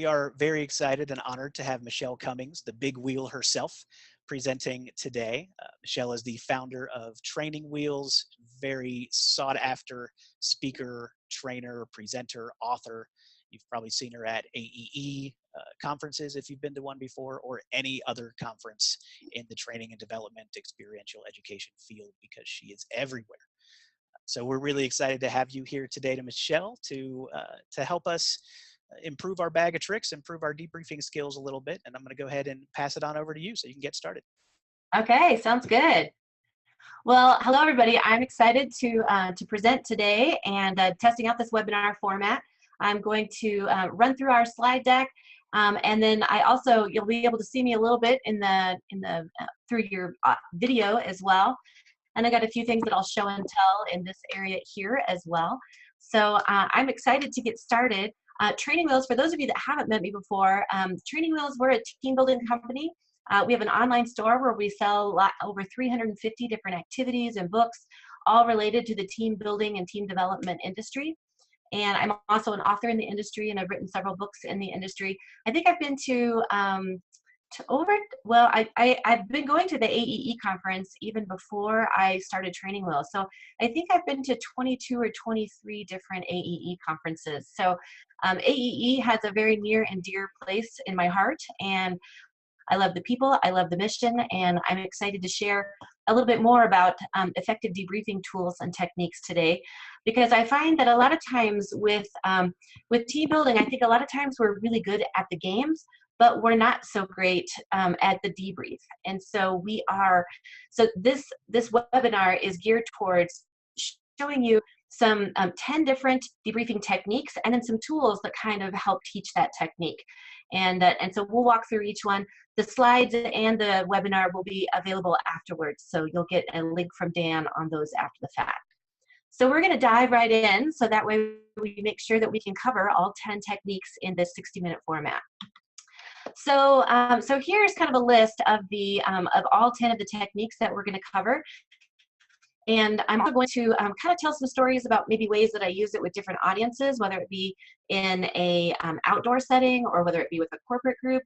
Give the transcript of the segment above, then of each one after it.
We are very excited and honored to have Michelle Cummings, the big wheel herself, presenting today. Michelle is the founder of Training Wheels, very sought after speaker, trainer, presenter, author. You've probably seen her at AEE conferences if you've been to one before, or any other conference in the training and development experiential education field, because she is everywhere. So we're really excited to have you here today, to Michelle, to help us improve our bag of tricks, improve our debriefing skills a little bit. And I'm going to go ahead and pass it on over to you so you can get started. Okay, sounds good. Well, hello everybody. I'm excited to present today and testing out this webinar format. I'm going to run through our slide deck, and then you'll be able to see me a little bit in the through your video as well. And I got a few things that I'll show and tell in this area here as well. So I'm excited to get started. Training Wheels, for those of you that haven't met me before, Training Wheels, we're a team building company. We have an online store where we sell over 350 different activities and books, all related to the team building and team development industry. And I'm also an author in the industry, and I've written several books in the industry. I think I've been I've been going to the AEE conference even before I started Training Wheels. So I think I've been to 22 or 23 different AEE conferences. So AEE has a very near and dear place in my heart, and I love the people, I love the mission, and I'm excited to share a little bit more about effective debriefing tools and techniques today, because I find that a lot of times with team building, I think a lot of times we're really good at the games, but we're not so great at the debrief. And so this webinar is geared towards showing you some 10 different debriefing techniques, and then some tools that kind of help teach that technique. And so we'll walk through each one. The slides and the webinar will be available afterwards, so you'll get a link from Dan on those after the fact. So we're going to dive right in, so that way we make sure that we can cover all 10 techniques in this 60-minute format. So here's kind of a list of all 10 of the techniques that we're going to cover. And I'm also going to kind of tell some stories about maybe ways that I use it with different audiences, whether it be in a outdoor setting, or whether it be with a corporate group,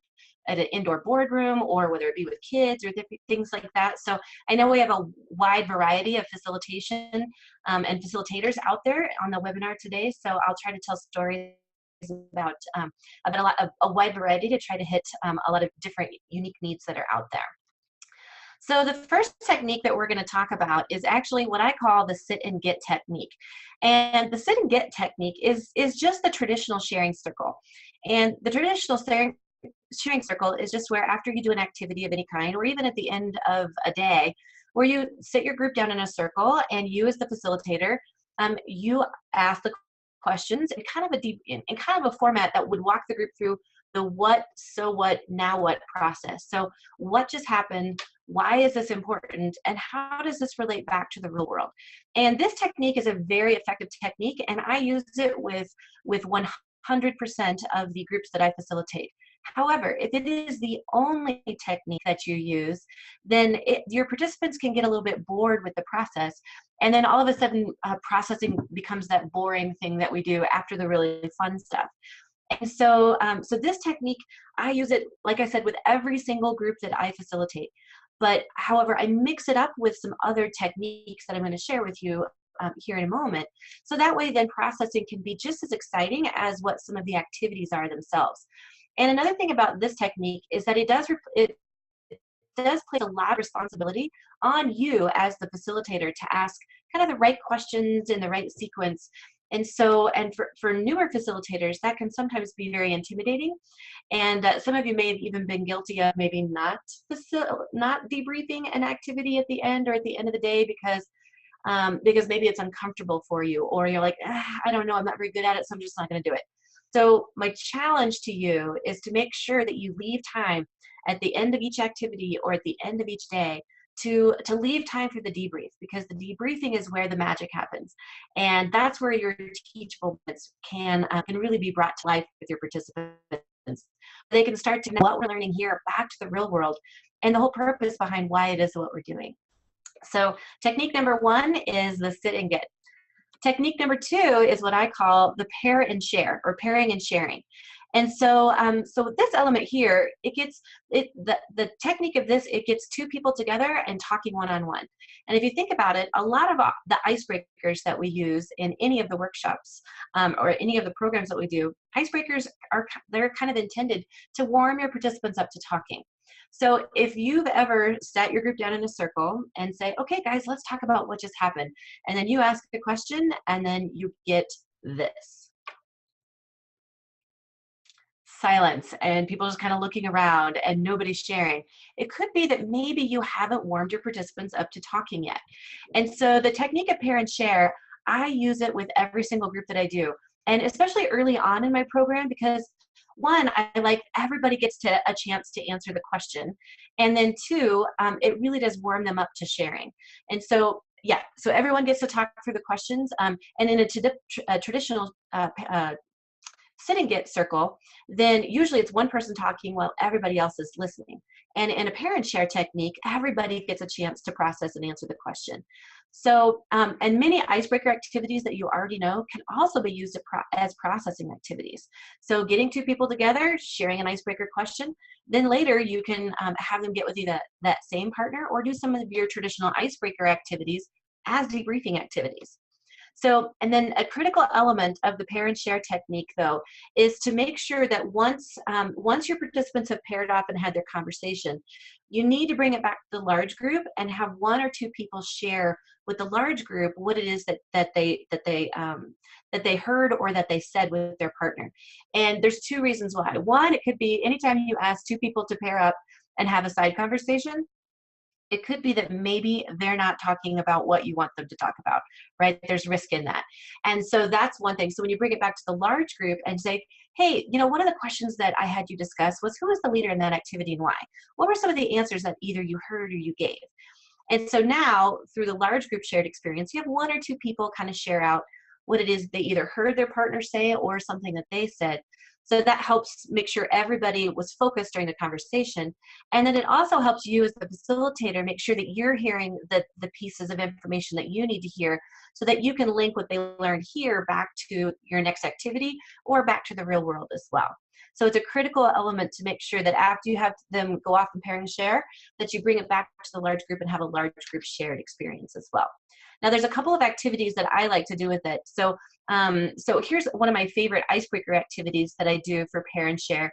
at an indoor boardroom, or whether it be with kids or things like that. So I know we have a wide variety of facilitation and facilitators out there on the webinar today. So I'll try to tell stories about a wide variety to try to hit a lot of different unique needs that are out there. So the first technique that we're going to talk about is actually what I call the sit and get technique. And the sit and get technique is just the traditional sharing circle. And the traditional sharing circle is just where, after you do an activity of any kind, or even at the end of a day, where you sit your group down in a circle, and you as the facilitator, you ask the questions in kind of a format that would walk the group through the what, so what, now what process. So what just happened? Why is this important? And how does this relate back to the real world? And this technique is a very effective technique, and I use it with 100% of the groups that I facilitate. However, if it is the only technique that you use, then your participants can get a little bit bored with the process, and then all of a sudden processing becomes that boring thing that we do after the really fun stuff. And so, so this technique, I use it, like I said, with every single group that I facilitate. But however, I mix it up with some other techniques that I'm going to share with you here in a moment. So that way then processing can be just as exciting as what some of the activities are themselves. And another thing about this technique is that it does place a lot of responsibility on you as the facilitator to ask kind of the right questions in the right sequence. And so, for newer facilitators, that can sometimes be very intimidating. And some of you may have even been guilty of maybe not debriefing an activity at the end, or at the end of the day, because maybe it's uncomfortable for you, or you're like, I don't know, I'm not very good at it, so I'm just not going to do it. So my challenge to you is to make sure that you leave time at the end of each activity, or at the end of each day, to leave time for the debrief, because the debriefing is where the magic happens, and that's where your teachable bits can really be brought to life with your participants. They can start to know what we're learning here back to the real world, and the whole purpose behind why it is what we're doing. So technique number 1 is the sit and get. Technique number 2 is what I call the pair and share, or pairing and sharing. And so, so with this element here, the technique of this, it gets two people together and talking one-on-one. And if you think about it, a lot of the icebreakers that we use in any of the workshops or any of the programs that we do, icebreakers they're kind of intended to warm your participants up to talking. So if you've ever sat your group down in a circle and say, okay, guys, let's talk about what just happened. And then you ask a question and then you get this. Silence and people just kind of looking around and nobody's sharing. It could be that maybe you haven't warmed your participants up to talking yet. And so the technique of pair and share, I use it with every single group that I do. And especially early on in my program, because one, I like everybody gets a chance to answer the question. And then two, it really does warm them up to sharing. And so, yeah, so everyone gets to talk through the questions. And in a traditional sit and get circle, then usually it's one person talking while everybody else is listening. And in a pair and share technique, everybody gets a chance to process and answer the question. So, and many icebreaker activities that you already know can also be used as processing activities. So getting two people together, sharing an icebreaker question, then later you can have them get with you that same partner or do some of your traditional icebreaker activities as debriefing activities. So, and then a critical element of the pair and share technique, though, is to make sure that once your participants have paired off and had their conversation, you need to bring it back to the large group and have one or two people share with the large group what it is that they heard or that they said with their partner. And there's two reasons why. One, it could be anytime you ask two people to pair up and have a side conversation, it could be that maybe they're not talking about what you want them to talk about, right? There's risk in that. And so that's one thing. So when you bring it back to the large group and say, hey, you know, one of the questions that I had you discuss was who was the leader in that activity and why? What were some of the answers that either you heard or you gave? And so now through the large group shared experience, you have one or two people kind of share out what it is they either heard their partner say or something that they said. So that helps make sure everybody was focused during the conversation. And then it also helps you as the facilitator make sure that you're hearing the pieces of information that you need to hear so that you can link what they learned here back to your next activity or back to the real world as well. So it's a critical element to make sure that after you have them go off and pair and share, that you bring it back to the large group and have a large group shared experience as well. Now there's a couple of activities that I like to do with it. So, so here's one of my favorite icebreaker activities that I do for pair and share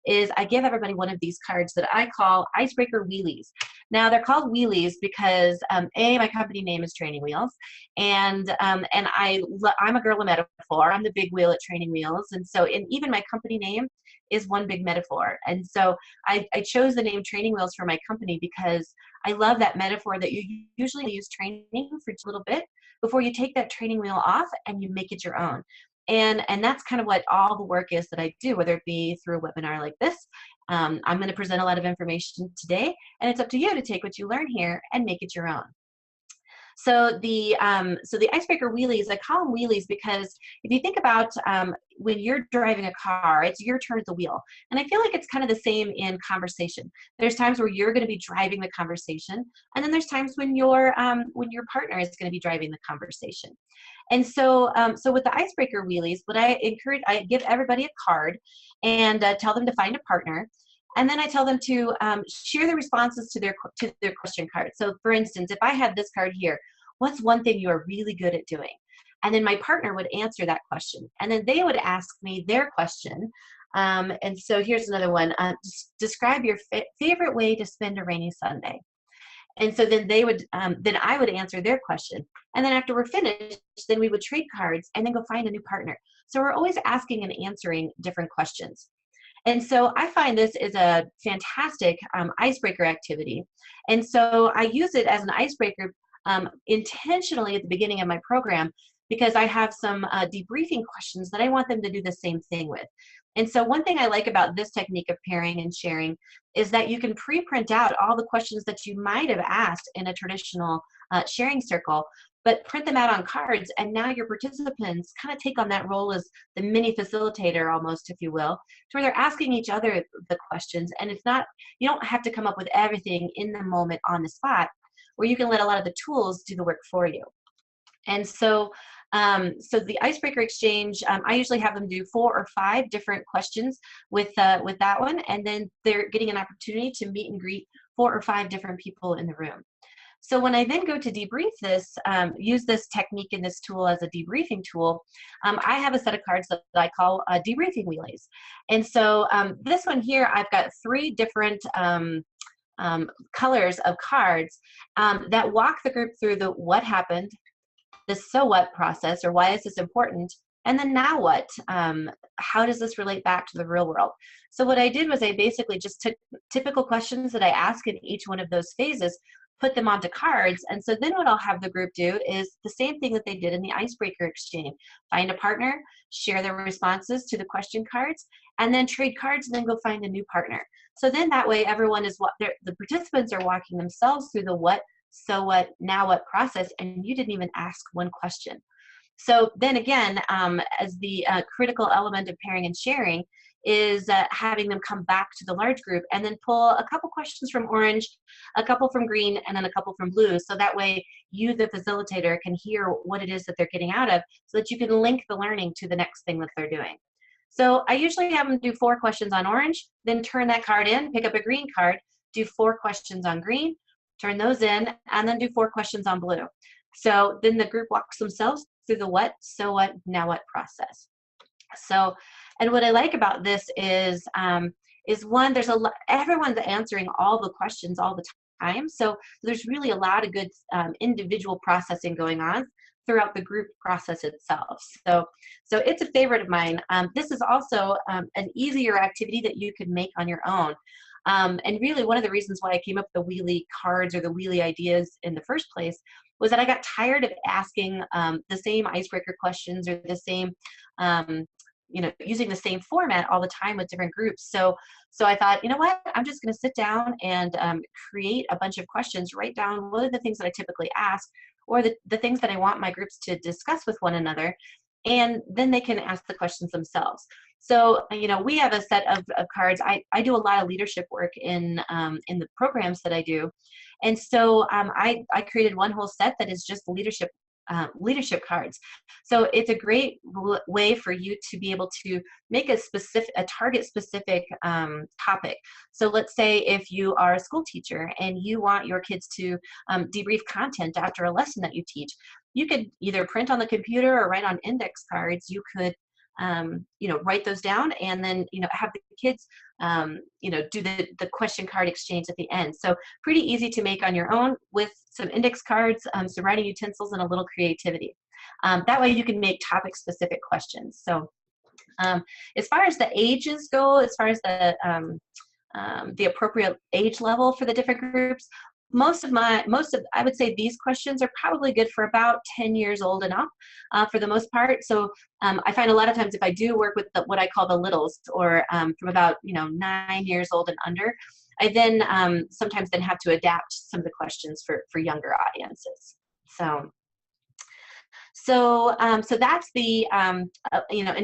is I give everybody one of these cards that I call Icebreaker Wheelies. Now they're called wheelies because my company name is Training Wheels, and I'm a girl of metaphor. I'm the big wheel at Training Wheels, and so even my company name is one big metaphor. And so I chose the name Training Wheels for my company because I love that metaphor that you usually use training for just a little bit before you take that training wheel off and you make it your own. And that's kind of what all the work is that I do, whether it be through a webinar like this. I'm going to present a lot of information today, and it's up to you to take what you learn here and make it your own. So the icebreaker wheelies, I call them wheelies because if you think about when you're driving a car, it's your turn at the wheel. And I feel like it's kind of the same in conversation. There's times where you're going to be driving the conversation, and then there's times when your partner is going to be driving the conversation. And so, so with the icebreaker wheelies, what I give everybody a card and tell them to find a partner. And then I tell them to share the responses to their question card. So for instance, if I had this card here, what's one thing you are really good at doing? And then my partner would answer that question. And then they would ask me their question. And so here's another one. Describe your favorite way to spend a rainy Sunday. And so then then I would answer their question. And then after we're finished, then we would trade cards and then go find a new partner. So we're always asking and answering different questions. And so I find this is a fantastic icebreaker activity. And so I use it as an icebreaker intentionally at the beginning of my program because I have some debriefing questions that I want them to do the same thing with. And so one thing I like about this technique of pairing and sharing is that you can pre-print out all the questions that you might have asked in a traditional sharing circle, but print them out on cards, and now your participants kind of take on that role as the mini facilitator almost, if you will, to where they're asking each other the questions, and it's not, you don't have to come up with everything in the moment on the spot, where you can let a lot of the tools do the work for you. And so So the icebreaker exchange, I usually have them do 4 or 5 different questions with that one, and then they're getting an opportunity to meet and greet 4 or 5 different people in the room. So when I then go to debrief this, use this technique in this tool as a debriefing tool, I have a set of cards that I call debriefing wheelies. And so this one here, I've got 3 different colors of cards that walk the group through the what happened, the so what process, or why is this important, and then now what? How does this relate back to the real world? So what I did was I basically just took typical questions that I ask in each one of those phases, put them onto cards, and so then what I'll have the group do is the same thing that they did in the icebreaker exchange. Find a partner, share their responses to the question cards, and then trade cards, and then go find a new partner. So then that way everyone is, the participants are walking themselves through the what, so what, now what process, and you didn't even ask one question. So then again, as the critical element of pairing and sharing is having them come back to the large group and then pull a couple questions from orange, a couple from green, and then a couple from blue. So that way you, the facilitator, can hear what it is that they're getting out of so that you can link the learning to the next thing that they're doing. So I usually have them do 4 questions on orange, then turn that card in, pick up a green card, do 4 questions on green, turn those in, and then do 4 questions on blue. So then the group walks themselves through the what, so what, now what process. So, and what I like about this is one, there's everyone's answering all the questions all the time. So there's really a lot of good individual processing going on throughout the group process itself. So it's a favorite of mine. This is also an easier activity that you could make on your own. And really one of the reasons why I came up with the wheelie cards or the wheelie ideas in the first place was that I got tired of asking the same icebreaker questions or the same, using the same format all the time with different groups. So I thought, you know what, I'm just going to sit down and create a bunch of questions, write down what are the things that I typically ask or the things that I want my groups to discuss with one another. And then they can ask the questions themselves. So, we have a set of cards. I do a lot of leadership work in the programs that I do. And so I created one whole set that is just leadership cards. So it's a great way for you to be able to make a target specific topic. So let's say if you are a school teacher and you want your kids to debrief content after a lesson that you teach, you could either print on the computer or write on index cards. You could write those down and then, have the kids, do the question card exchange at the end. So pretty easy to make on your own with some index cards, some writing utensils, and a little creativity. That way you can make topic specific questions. So as far as the ages go, as far as the appropriate age level for the different groups, I would say these questions are probably good for about 10 years old and up for the most part. So I find a lot of times if I do work with what I call the littles, or from about 9 years old and under, I then sometimes then have to adapt some of the questions for younger audiences. So that's the an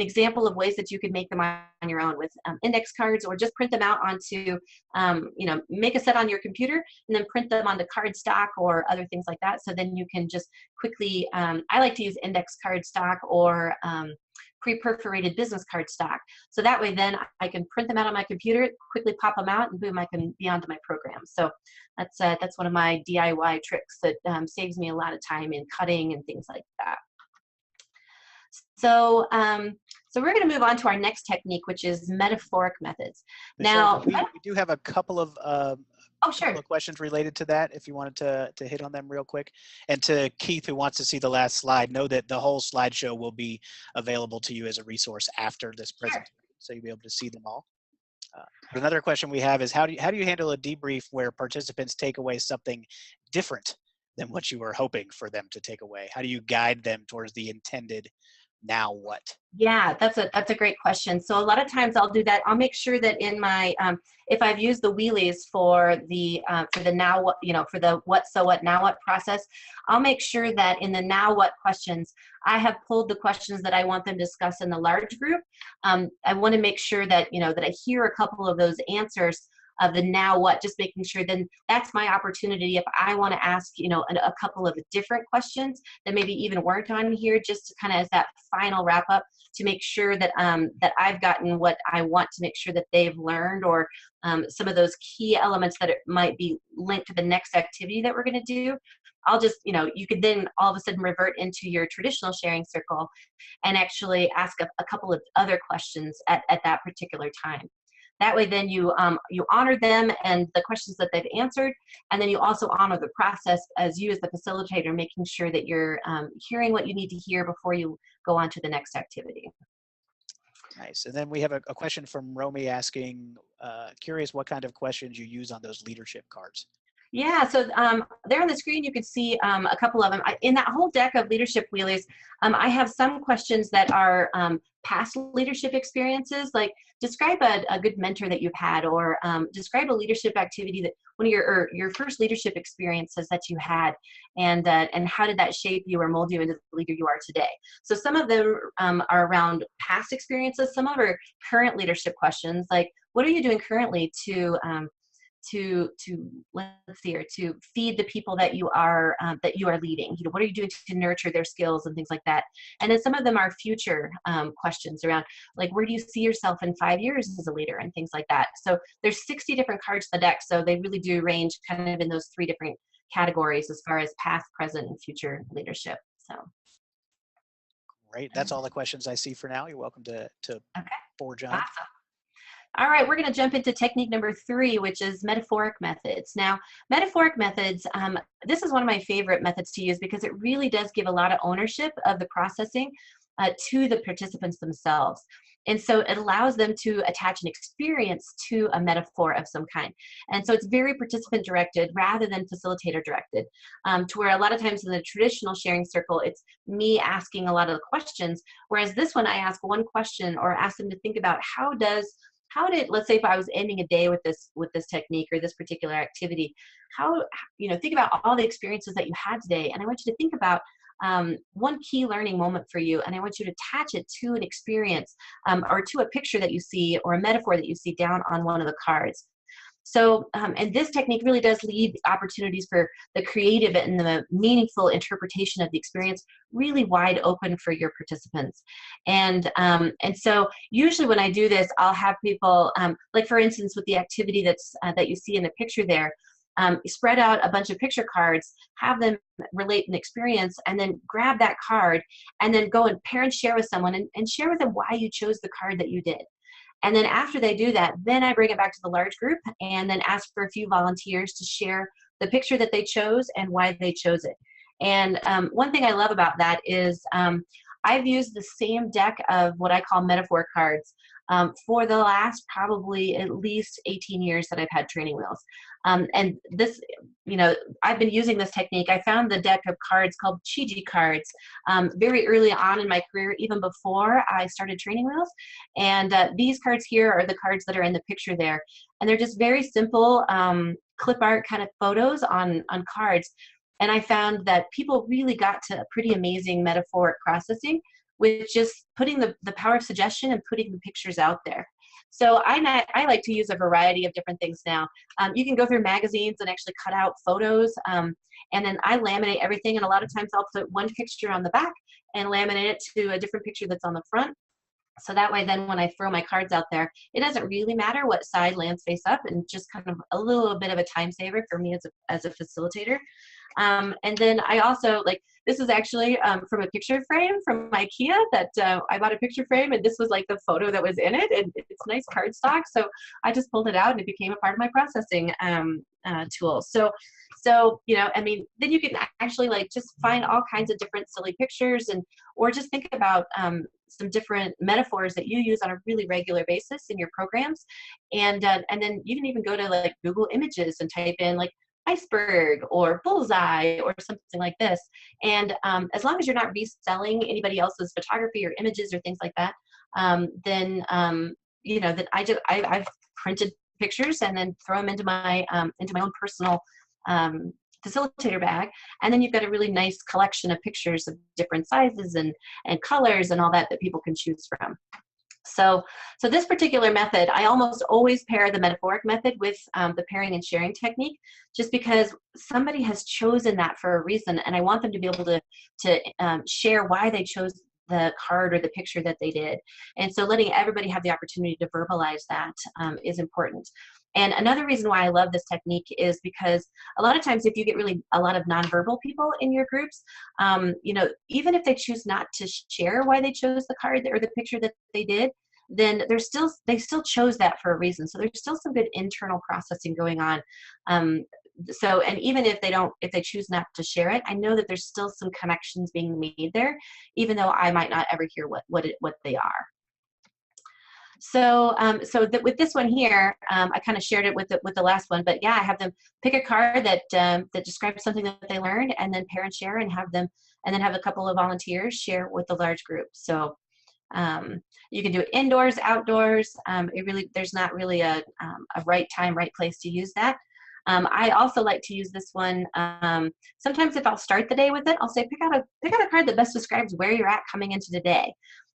example of ways that you could make them on your own with index cards, or just print them out onto make a set on your computer and then print them onto cardstock or other things like that. So then you can just quickly, I like to use index cardstock or pre-perforated business cardstock. So that way then I can print them out on my computer, quickly pop them out, and boom, I can be onto my program. So that's one of my DIY tricks that saves me a lot of time in cutting and things like that. So we're going to move on to our next technique, which is metaphoric methods. Michelle, we do have a couple of sure. couple of questions related to that, if you wanted to hit on them real quick. And to Keith, who wants to see the last slide, know that the whole slideshow will be available to you as a resource after this presentation, so you'll be able to see them all. Another question we have is how do you handle a debrief where participants take away something different than what you were hoping for them to take away? How do you guide them towards the intended now what? Yeah, that's a great question. So a lot of times I'll do that. I'll make sure that in my if I've used the wheelies for the now what, for the what, so what, now what process, I'll make sure that in the now what questions, I have pulled the questions that I want them to discuss in the large group. I want to make sure that that I hear a couple of those answers of the now what, just making sure then that's my opportunity if I want to ask, you know, a couple of different questions that maybe even weren't on here, just to kind of as that final wrap up to make sure that that I've gotten what I want to make sure that they've learned, or some of those key elements that it might be linked to the next activity that we're going to do. I'll just, you know, you could then all of a sudden revert into your traditional sharing circle and actually ask a couple of other questions at that particular time. That way then you honor them and the questions that they've answered, and then you also honor the process as you as the facilitator, making sure that you're hearing what you need to hear before you go on to the next activity. Nice. And then we have a question from Romy asking, curious what kind of questions you use on those leadership cards. Yeah, so there on the screen you can see a couple of them. In that whole deck of leadership wheelies, I have some questions that are past leadership experiences, like describe a good mentor that you've had, or describe a leadership activity that one of your first leadership experiences that you had, and how did that shape you or mold you into the leader you are today. So some of them are around past experiences. Some of our current leadership questions, like what are you doing currently to let's see here, to feed the people that you are leading. You know, what are you doing to nurture their skills and things like that. And then some of them are future questions around, like, where do you see yourself in 5 years as a leader and things like that. So there's 60 different cards in the deck, so they really do range kind of in those 3 different categories as far as past, present, and future leadership. So great. That's all the questions I see for now. You're welcome to okay, forge on. awesome. All right, we're going to jump into technique number 3, which is metaphoric methods. Now, metaphoric methods, this is one of my favorite methods to use because it really does give a lot of ownership of the processing to the participants themselves. And so it allows them to attach an experience to a metaphor of some kind. And so it's very participant directed rather than facilitator directed, to where a lot of times in the traditional sharing circle, it's me asking a lot of the questions. Whereas this one, I ask one question or ask them to think about how did, let's say if I was ending a day with this technique or this particular activity, how, you know, think about all the experiences that you had today. And I want you to think about one key learning moment for you, and I want you to attach it to an experience or to a picture that you see or a metaphor that you see down on one of the cards. So, and this technique really does leave opportunities for the creative and the meaningful interpretation of the experience really wide open for your participants. And so usually when I do this, I'll have people, like for instance, with the activity that you see in the picture there, spread out a bunch of picture cards, have them relate an experience, and then grab that card and then go and pair and share with someone and share with them why you chose the card that you did. And then after they do that, then I bring it back to the large group and then ask for a few volunteers to share the picture that they chose and why they chose it. And one thing I love about that is I've used the same deck of what I call metaphor cards for the last probably at least 18 years that I've had training wheels. And this, you know, I've been using this technique. I found the deck of cards called Chiji cards very early on in my career, even before I started training wheels. And these cards here are the cards that are in the picture there. And they're just very simple clip art kind of photos on cards. And I found that people really got to a pretty amazing metaphoric processing with just putting the power of suggestion and putting the pictures out there. So I like to use a variety of different things now. You can go through magazines and actually cut out photos, and then I laminate everything, and a lot of times I'll put one picture on the back and laminate it to a different picture that's on the front. So that way then when I throw my cards out there, it doesn't really matter what side lands face up, and just kind of a little bit of a time saver for me as a facilitator. And then I also, like, this is actually from a picture frame from IKEA that I bought a picture frame, and this was like the photo that was in it, and it's nice cardstock. So I just pulled it out and it became a part of my processing tool. So, you know, I mean, then you can actually like just find all kinds of different silly pictures, or just think about some different metaphors that you use on a really regular basis in your programs. And then you can even go to like Google Images and type in like iceberg or bullseye or something like this. And as long as you're not reselling anybody else's photography or images or things like that, then you know, that I've printed pictures and then throw them into my own personal facilitator bag, and then you've got a really nice collection of pictures of different sizes and colors and all that people can choose from. So this particular method, I almost always pair the metaphoric method with the pairing and sharing technique, just because somebody has chosen that for a reason, and I want them to be able to share why they chose the card or the picture that they did. And so letting everybody have the opportunity to verbalize that is important. And another reason why I love this technique is because a lot of times if you get really a lot of nonverbal people in your groups, you know, even if they choose not to share why they chose the card or the picture that they did, then they still chose that for a reason. So there's still some good internal processing going on. And even if they choose not to share it, I know that there's still some connections being made there, even though I might not ever hear what they are. So, with this one here, I kind of shared it with the last one, but yeah, I have them pick a card that describes something that they learned, and then pair and share, and then have a couple of volunteers share with the large group. So, you can do it indoors, outdoors. There's not really a right time, right place to use that. I also like to use this one. Sometimes if I'll start the day with it, I'll say pick out a card that best describes where you're at coming into the day,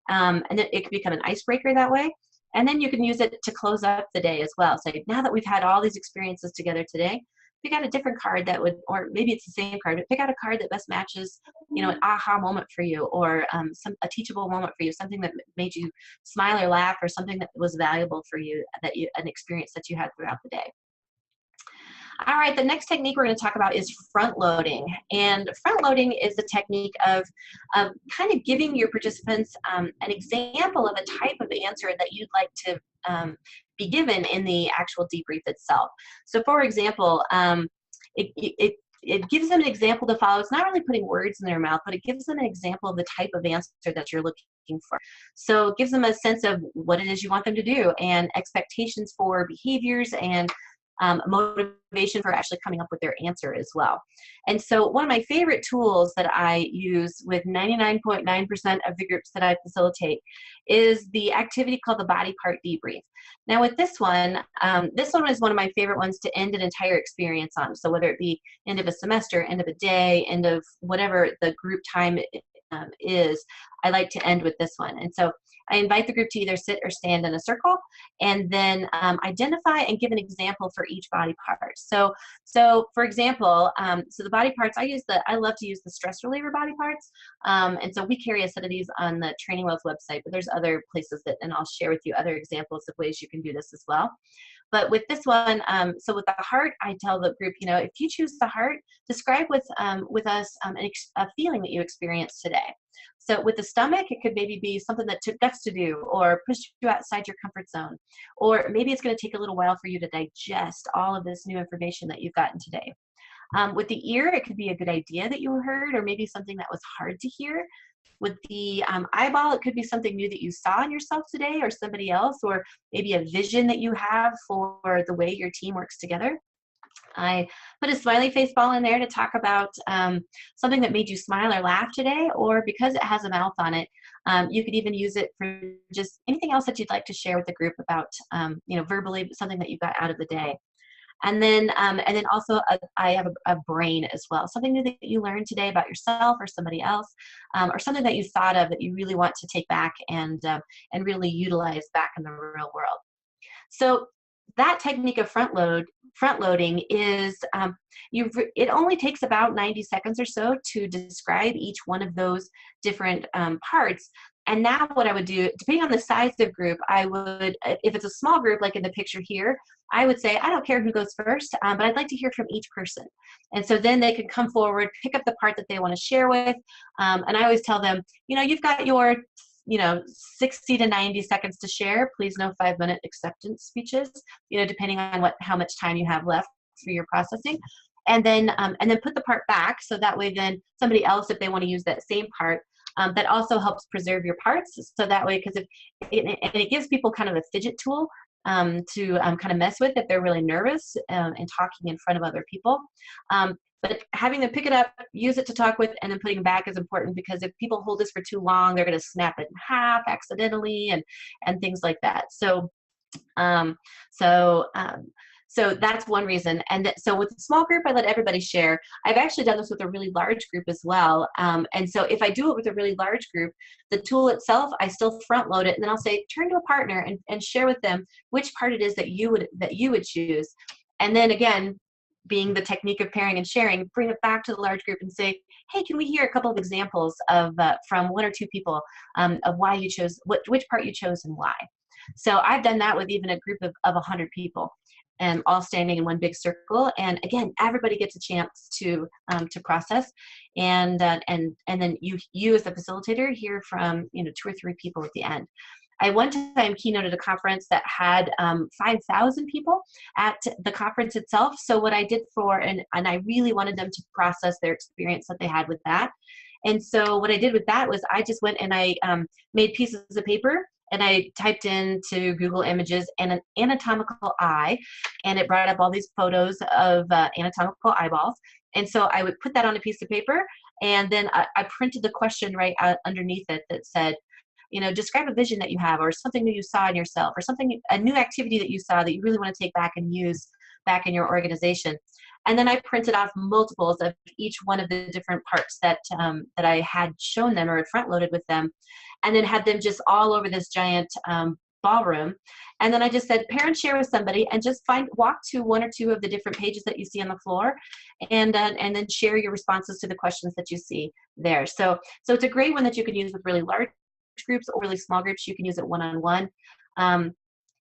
and then it could become an icebreaker that way. And then you can use it to close up the day as well. So now that we've had all these experiences together today, pick out a different card that would, or maybe it's the same card, but pick out a card that best matches, you know, an aha moment for you, or a teachable moment for you, something that made you smile or laugh, or something that was valuable for you, an experience that you had throughout the day. All right, the next technique we're going to talk about is front loading. And front loading is the technique of kind of giving your participants an example of a type of answer that you'd like to be given in the actual debrief itself. So for example, it gives them an example to follow. It's not really putting words in their mouth, but it gives them an example of the type of answer that you're looking for. So it gives them a sense of what it is you want them to do, and expectations for behaviors, and motivation for actually coming up with their answer as well. And so one of my favorite tools that I use with 99.9% of the groups that I facilitate is the activity called the body part debrief. Now with this one is one of my favorite ones to end an entire experience on. So whether it be end of a semester, end of a day, end of whatever the group time is, I like to end with this one. And so I invite the group to either sit or stand in a circle, and then identify and give an example for each body part. So for example, so the body parts, I love to use the stress reliever body parts. And so we carry a set of these on the Training Wheels website, but there's other places and I'll share with you other examples of ways you can do this as well. But with this one, so with the heart, I tell the group, you know, if you choose the heart, describe with us a feeling that you experienced today. So with the stomach, it could maybe be something that took guts to do, or pushed you outside your comfort zone, or maybe it's going to take a little while for you to digest all of this new information that you've gotten today. With the ear, it could be a good idea that you heard, or maybe something that was hard to hear. With the eyeball, it could be something new that you saw in yourself today, or somebody else, or maybe a vision that you have for the way your team works together. I put a smiley face ball in there to talk about something that made you smile or laugh today, or because it has a mouth on it, you could even use it for just anything else that you'd like to share with the group about, you know, verbally, something that you got out of the day. And then also I have a brain as well, something new that you learned today about yourself or somebody else, or something that you thought of that you really want to take back and really utilize back in the real world. So that technique of front loading is it only takes about 90 seconds or so to describe each one of those different parts. And now what I would do, depending on the size of group, I would, if it's a small group like in the picture here, I would say, I don't care who goes first, but I'd like to hear from each person. And so then they can come forward, pick up the part that they want to share with. And I always tell them, you know, you've got your 60 to 90 seconds to share. Please no 5-minute acceptance speeches, you know, depending on how much time you have left for your processing. And then put the part back, so that way then somebody else, if they want to use that same part, that also helps preserve your parts. So that way, because it gives people kind of a fidget tool to kind of mess with if they're really nervous and talking in front of other people. But having them pick it up, use it to talk with, and then putting it back is important, because if people hold this for too long, they're going to snap it in half accidentally and things like that. So So that's one reason. And so with a small group, I let everybody share. I've actually done this with a really large group as well. And so if I do it with a really large group, the tool itself, I still front load it, and then I'll say, turn to a partner and share with them which part it is that you would choose. And then again, being the technique of pairing and sharing, bring it back to the large group and say, hey, can we hear a couple of examples of from one or two people of why you chose, which part you chose and why. So I've done that with even a group of 100 people, and all standing in one big circle. And again, everybody gets a chance to process, and then you as the facilitator hear from 2 or 3 people at the end. I one time keynoted a conference that had 5,000 people at the conference itself. So what I did and I really wanted them to process their experience that they had with that. And so what I did with that was I just went and I made pieces of paper, and I typed into Google Images and an anatomical eye, and it brought up all these photos of anatomical eyeballs. And so I would put that on a piece of paper, and then I printed the question right out underneath it that said, describe a vision that you have, or something new you saw in yourself, or a new activity that you saw that you really want to take back and use back in your organization. And then I printed off multiples of each one of the different parts that I had shown them or had front loaded with them, and then had them just all over this giant ballroom. And then I just said, pair and share with somebody, and just walk to 1 or 2 of the different pages that you see on the floor, and then share your responses to the questions that you see there. So it's a great one that you can use with really large groups or really small groups. You can use it one-on-one.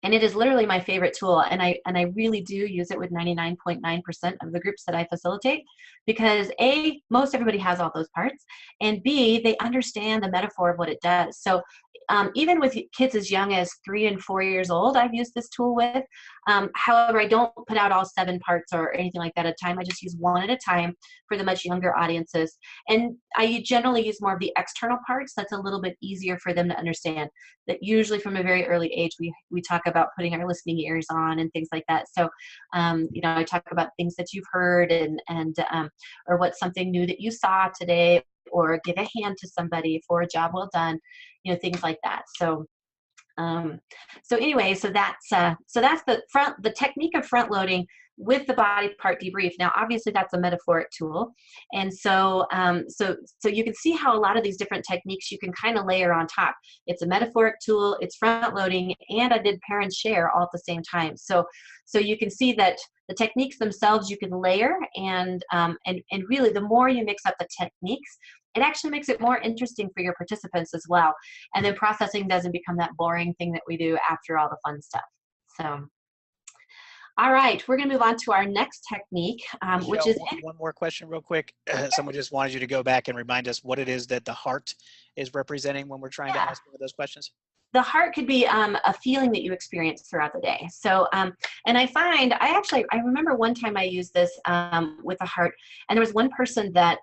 And it is literally my favorite tool, and I really do use it with 99.9% of the groups that I facilitate, because A, most everybody has all those parts, and B, they understand the metaphor of what it does. So even with kids as young as 3 and 4 years old, I've used this tool with. However, I don't put out all 7 parts or anything like that at a time. I just use one at a time for the much younger audiences. And I generally use more of the external parts. That's a little bit easier for them to understand. That usually from a very early age, we talk about putting our listening ears on and things like that. So, I talk about things that you've heard or what's something new that you saw today, or give a hand to somebody for a job well done, things like that. So anyway, so that's the technique of front loading with the body part debrief. Now, obviously, that's a metaphoric tool, and so you can see how a lot of these different techniques you can kind of layer on top. It's a metaphoric tool, it's front loading, and I did pair and share all at the same time. So you can see that the techniques themselves you can layer, and really the more you mix up the techniques, it actually makes it more interesting for your participants as well. And then processing doesn't become that boring thing that we do after all the fun stuff. So. All right, we're going to move on to our next technique, which is... One more question real quick. Someone just wanted you to go back and remind us what it is that the heart is representing when we're trying to ask one of those questions. The heart could be a feeling that you experience throughout the day. So, and I find, I remember one time I used this with the heart, and there was one person that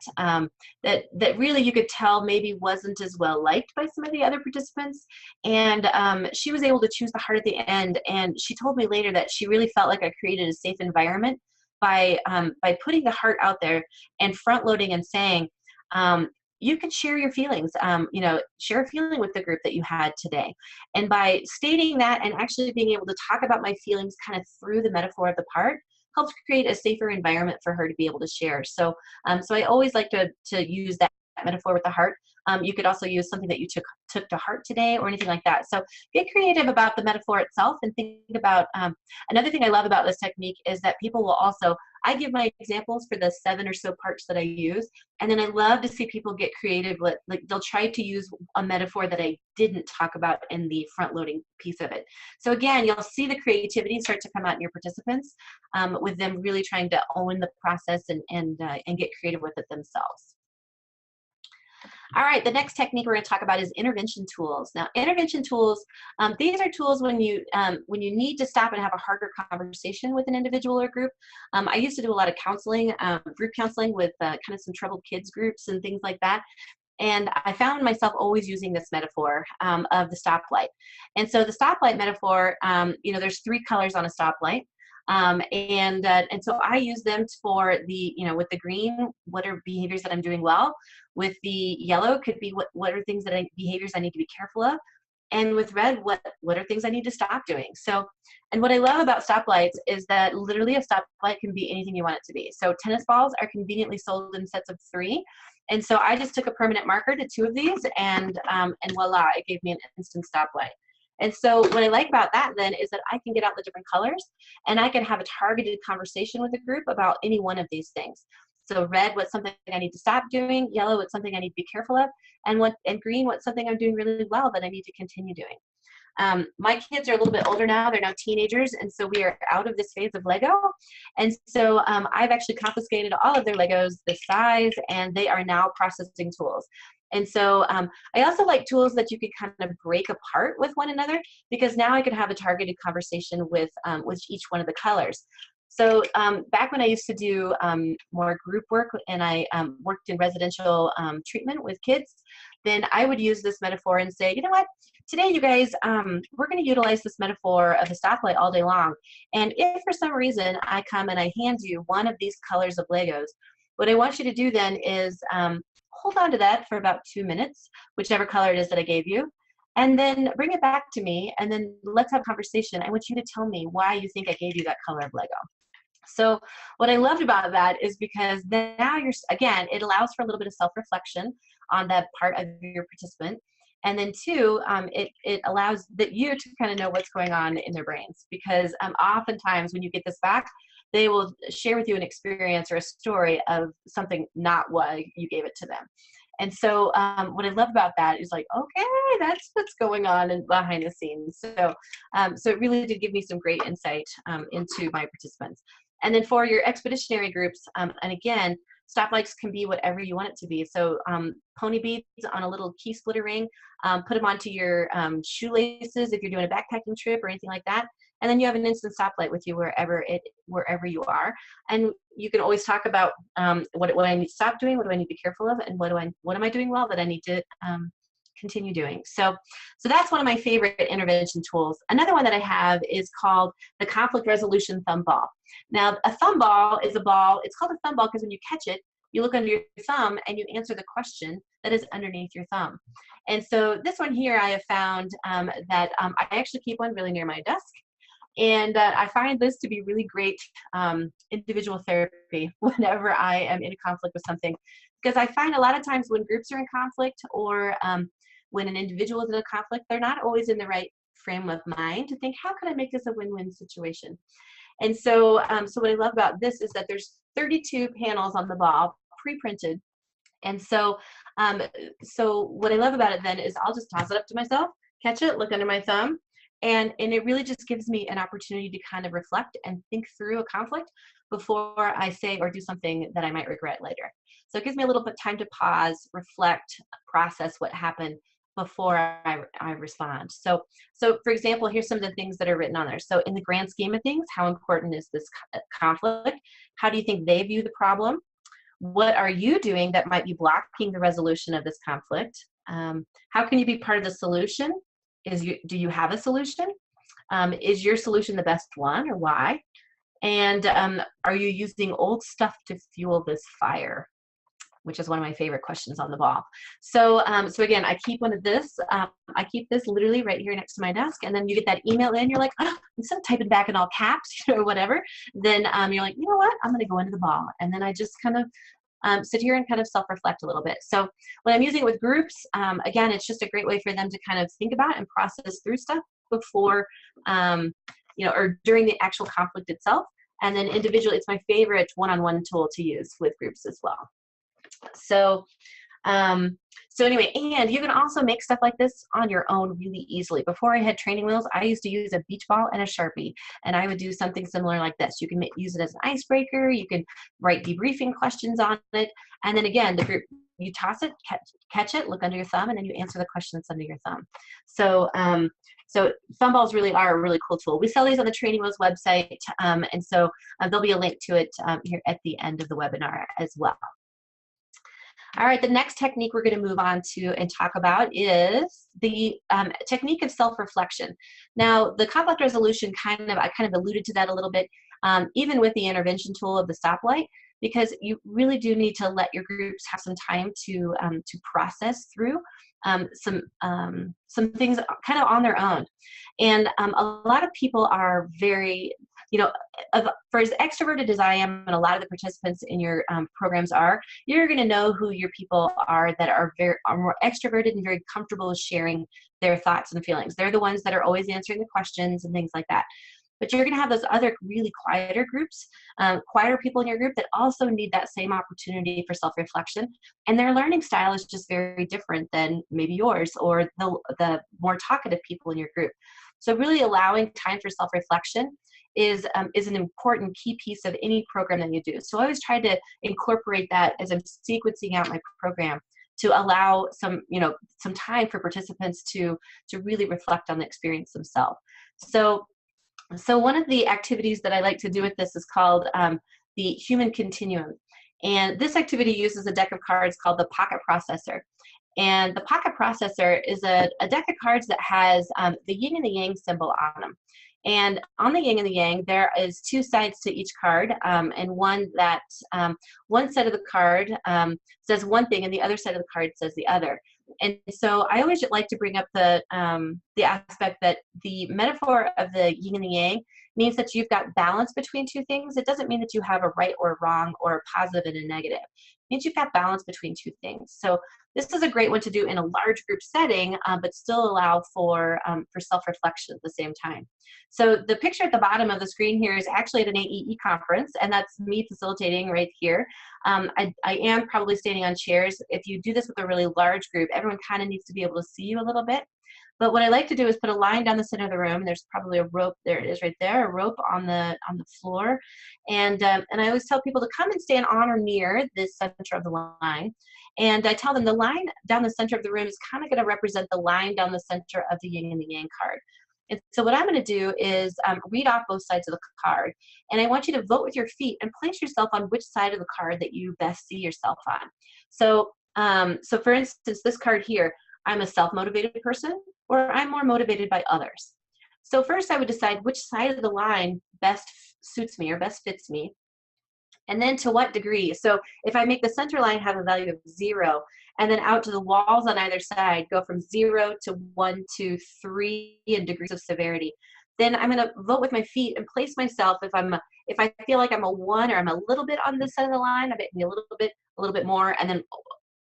really you could tell maybe wasn't as well liked by some of the other participants, and she was able to choose the heart at the end, and she told me later that she really felt like I created a safe environment by putting the heart out there and front loading and saying, you can share your feelings, share a feeling with the group that you had today. And by stating that and actually being able to talk about my feelings kind of through the metaphor of the part helps create a safer environment for her to be able to share. So I always like to use that metaphor with the heart. You could also use something that you took to heart today or anything like that. So get creative about the metaphor itself, and think about, another thing I love about this technique is that people will also, I give my examples for the 7 or so parts that I use, and then I love to see people get creative. Like they'll try to use a metaphor that I didn't talk about in the front loading piece of it. So again, you'll see the creativity start to come out in your participants, with them really trying to own the process and get creative with it themselves. All right, the next technique we're going to talk about is intervention tools. Now, intervention tools, these are tools when you need to stop and have a harder conversation with an individual or group. I used to do a lot of counseling, group counseling with kind of some troubled kids groups and things like that. And I found myself always using this metaphor of the stoplight. And so the stoplight metaphor, there's 3 colors on a stoplight. And so I use them for the, with the green, what are behaviors that I'm doing well? With the yellow could be what are things behaviors I need to be careful of? And with red, what are things I need to stop doing? So, and what I love about stoplights is that literally a stoplight can be anything you want it to be. So tennis balls are conveniently sold in sets of 3. And so I just took a permanent marker to 2 of these, and voila, it gave me an instant stoplight. And so what I like about that then is that I can get out the different colors, and I can have a targeted conversation with a group about any one of these things. So red, what's something I need to stop doing? Yellow, what's something I need to be careful of? And green, what's something I'm doing really well that I need to continue doing? My kids are a little bit older now. They're now teenagers, and so we are out of this phase of Lego. And so I've actually confiscated all of their Legos, the size, and they are now processing tools. And so I also like tools that you can kind of break apart with one another, because now I can have a targeted conversation with each one of the colors. So back when I used to do more group work, and I worked in residential treatment with kids, then I would use this metaphor and say, you know what, today you guys, we're going to utilize this metaphor of a stoplight all day long. And if for some reason I come and I hand you one of these colors of Legos, what I want you to do then is hold on to that for about 2 minutes, whichever color it is that I gave you, and then bring it back to me, and then let's have a conversation. I want you to tell me why you think I gave you that color of Lego. So what I loved about that is because now again, it allows for a little bit of self-reflection on that part of your participant. And then 2, it allows you to kind of know what's going on in their brains, because oftentimes when you get this back, they will share with you an experience or a story of something not what you gave it to them. And so what I love about that is like, okay, that's what's going on behind the scenes. So, so it really did give me some great insight into my participants. And then for your expeditionary groups, and again, stoplights can be whatever you want it to be. So pony beads on a little key splitter ring, put them onto your shoelaces if you're doing a backpacking trip or anything like that. And then you have an instant stoplight with you wherever you are. And you can always talk about what I need to stop doing, what do I need to be careful of, and what am I doing well that I need to continue doing. So that's one of my favorite intervention tools. Another one that I have is called the conflict resolution thumb ball. Now, a thumb ball is a ball. It's called a thumb ball because when you catch it, you look under your thumb and you answer the question that is underneath your thumb. And so this one here, I have found that I actually keep one really near my desk. And I find this to be really great individual therapy whenever I am in a conflict with something. Because I find a lot of times when groups are in conflict, or when an individual is in a conflict, they're not always in the right frame of mind to think, how can I make this a win-win situation? And so, so what I love about this is that there's 32 panels on the ball, pre-printed. And so, so what I love about it then is I'll just toss it up to myself, catch it, look under my thumb, and it really just gives me an opportunity to kind of reflect and think through a conflict before I say or do something that I might regret later. So it gives me a little bit of time to pause, reflect, process what happened before I respond. So for example, here's some of the things that are written on there. So in the grand scheme of things, how important is this conflict? How do you think they view the problem? What are you doing that might be blocking the resolution of this conflict? How can you be part of the solution? Do you have a solution? Is your solution the best one, or why? And are you using old stuff to fuel this fire? Which is one of my favorite questions on the ball. So, so again, I keep one of this. I keep this literally right here next to my desk, and then you get that email in. You're like, oh, instead of typing back in all caps or whatever, then you're like, you know what? I'm going to go into the ball, and then I just kind of sit here and kind of self-reflect a little bit. So when I'm using it with groups, again, it's just a great way for them to kind of think about and process through stuff before, you know, or during the actual conflict itself. And then individually, it's my favorite one-on-one tool to use with groups as well. So, so anyway, and you can also make stuff like this on your own really easily. Before I had training wheels, I used to use a beach ball and a Sharpie, and I would do something similar like this. You can use it as an icebreaker. You can write debriefing questions on it. And then again, the group, you toss it, catch it, look under your thumb, and then you answer the question that's under your thumb. So, so thumb balls really are a really cool tool. We sell these on the Training Wheels website, and so there'll be a link to it here at the end of the webinar as well. All right, the next technique we're going to move on to and talk about is the technique of self-reflection. Now, the conflict resolution I kind of alluded to that a little bit, even with the intervention tool of the stoplight, because you really do need to let your groups have some time to process through some things kind of on their own. And a lot of people are very, for as extroverted as I am, and a lot of the participants in your programs are, you're going to know who your people are that are more extroverted and very comfortable with sharing their thoughts and feelings. They're the ones that are always answering the questions and things like that. But you're going to have those other really quieter groups, quieter people in your group that also need that same opportunity for self-reflection. And their learning style is just very different than maybe yours or the more talkative people in your group. So really allowing time for self-reflection is an important key piece of any program that you do. So I always try to incorporate that as I'm sequencing out my program, to allow some time for participants to really reflect on the experience themselves. So one of the activities that I like to do with this is called the Human Continuum. And this activity uses a deck of cards called the Pocket Processor. And the Pocket Processor is a deck of cards that has the yin and the yang symbol on them. And on the yin and the yang, there is two sides to each card, and one side of the card says one thing, and the other side of the card says the other. And so I always like to bring up the aspect that the metaphor of the yin and the yang means that you've got balance between two things. It doesn't mean that you have a right or a wrong or a positive and a negative. It means you've got balance between two things. So this is a great one to do in a large group setting, but still allow for self-reflection at the same time. So the picture at the bottom of the screen here is actually at an AEE conference, and that's me facilitating right here. I am probably standing on chairs. If you do this with a really large group, everyone kind of needs to be able to see you a little bit. But what I like to do is put a line down the center of the room. There's probably a rope, there it is right there, a rope on the floor. And I always tell people to come and stand on or near the center of the line. And I tell them the line down the center of the room is kind of going to represent the line down the center of the yin and the yang card. And so what I'm going to do is read off both sides of the card. And I want you to vote with your feet and place yourself on which side of the card that you best see yourself on. So, so for instance, this card here, I'm a self-motivated person, or I'm more motivated by others. So first I would decide which side of the line best suits me or best fits me. And then to what degree. So if I make the center line have a value of 0, and then out to the walls on either side go from 0 to 1, 2, 3 in degrees of severity, then I'm going to vote with my feet and place myself. If I feel like I'm a 1 or I'm a little bit on this side of the line, I bet me a little bit more, and then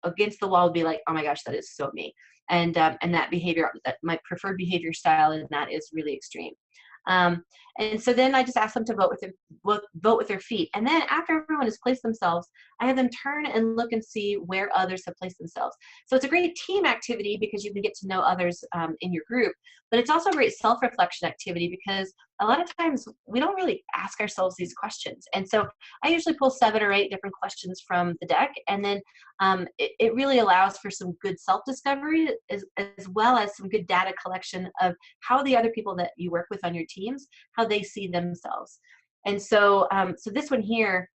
against the wall would be like, oh my gosh, that is so me. And that behavior, my preferred behavior style, and that is really extreme. And so then I just ask them to vote with their feet. And then after everyone has placed themselves, I have them turn and look and see where others have placed themselves. So it's a great team activity because you can get to know others in your group, but it's also a great self-reflection activity because a lot of times we don't really ask ourselves these questions. And so I usually pull 7 or 8 different questions from the deck, and then it really allows for some good self-discovery as well as some good data collection of how the other people that you work with on your teams, how they see themselves. And so, so this one here,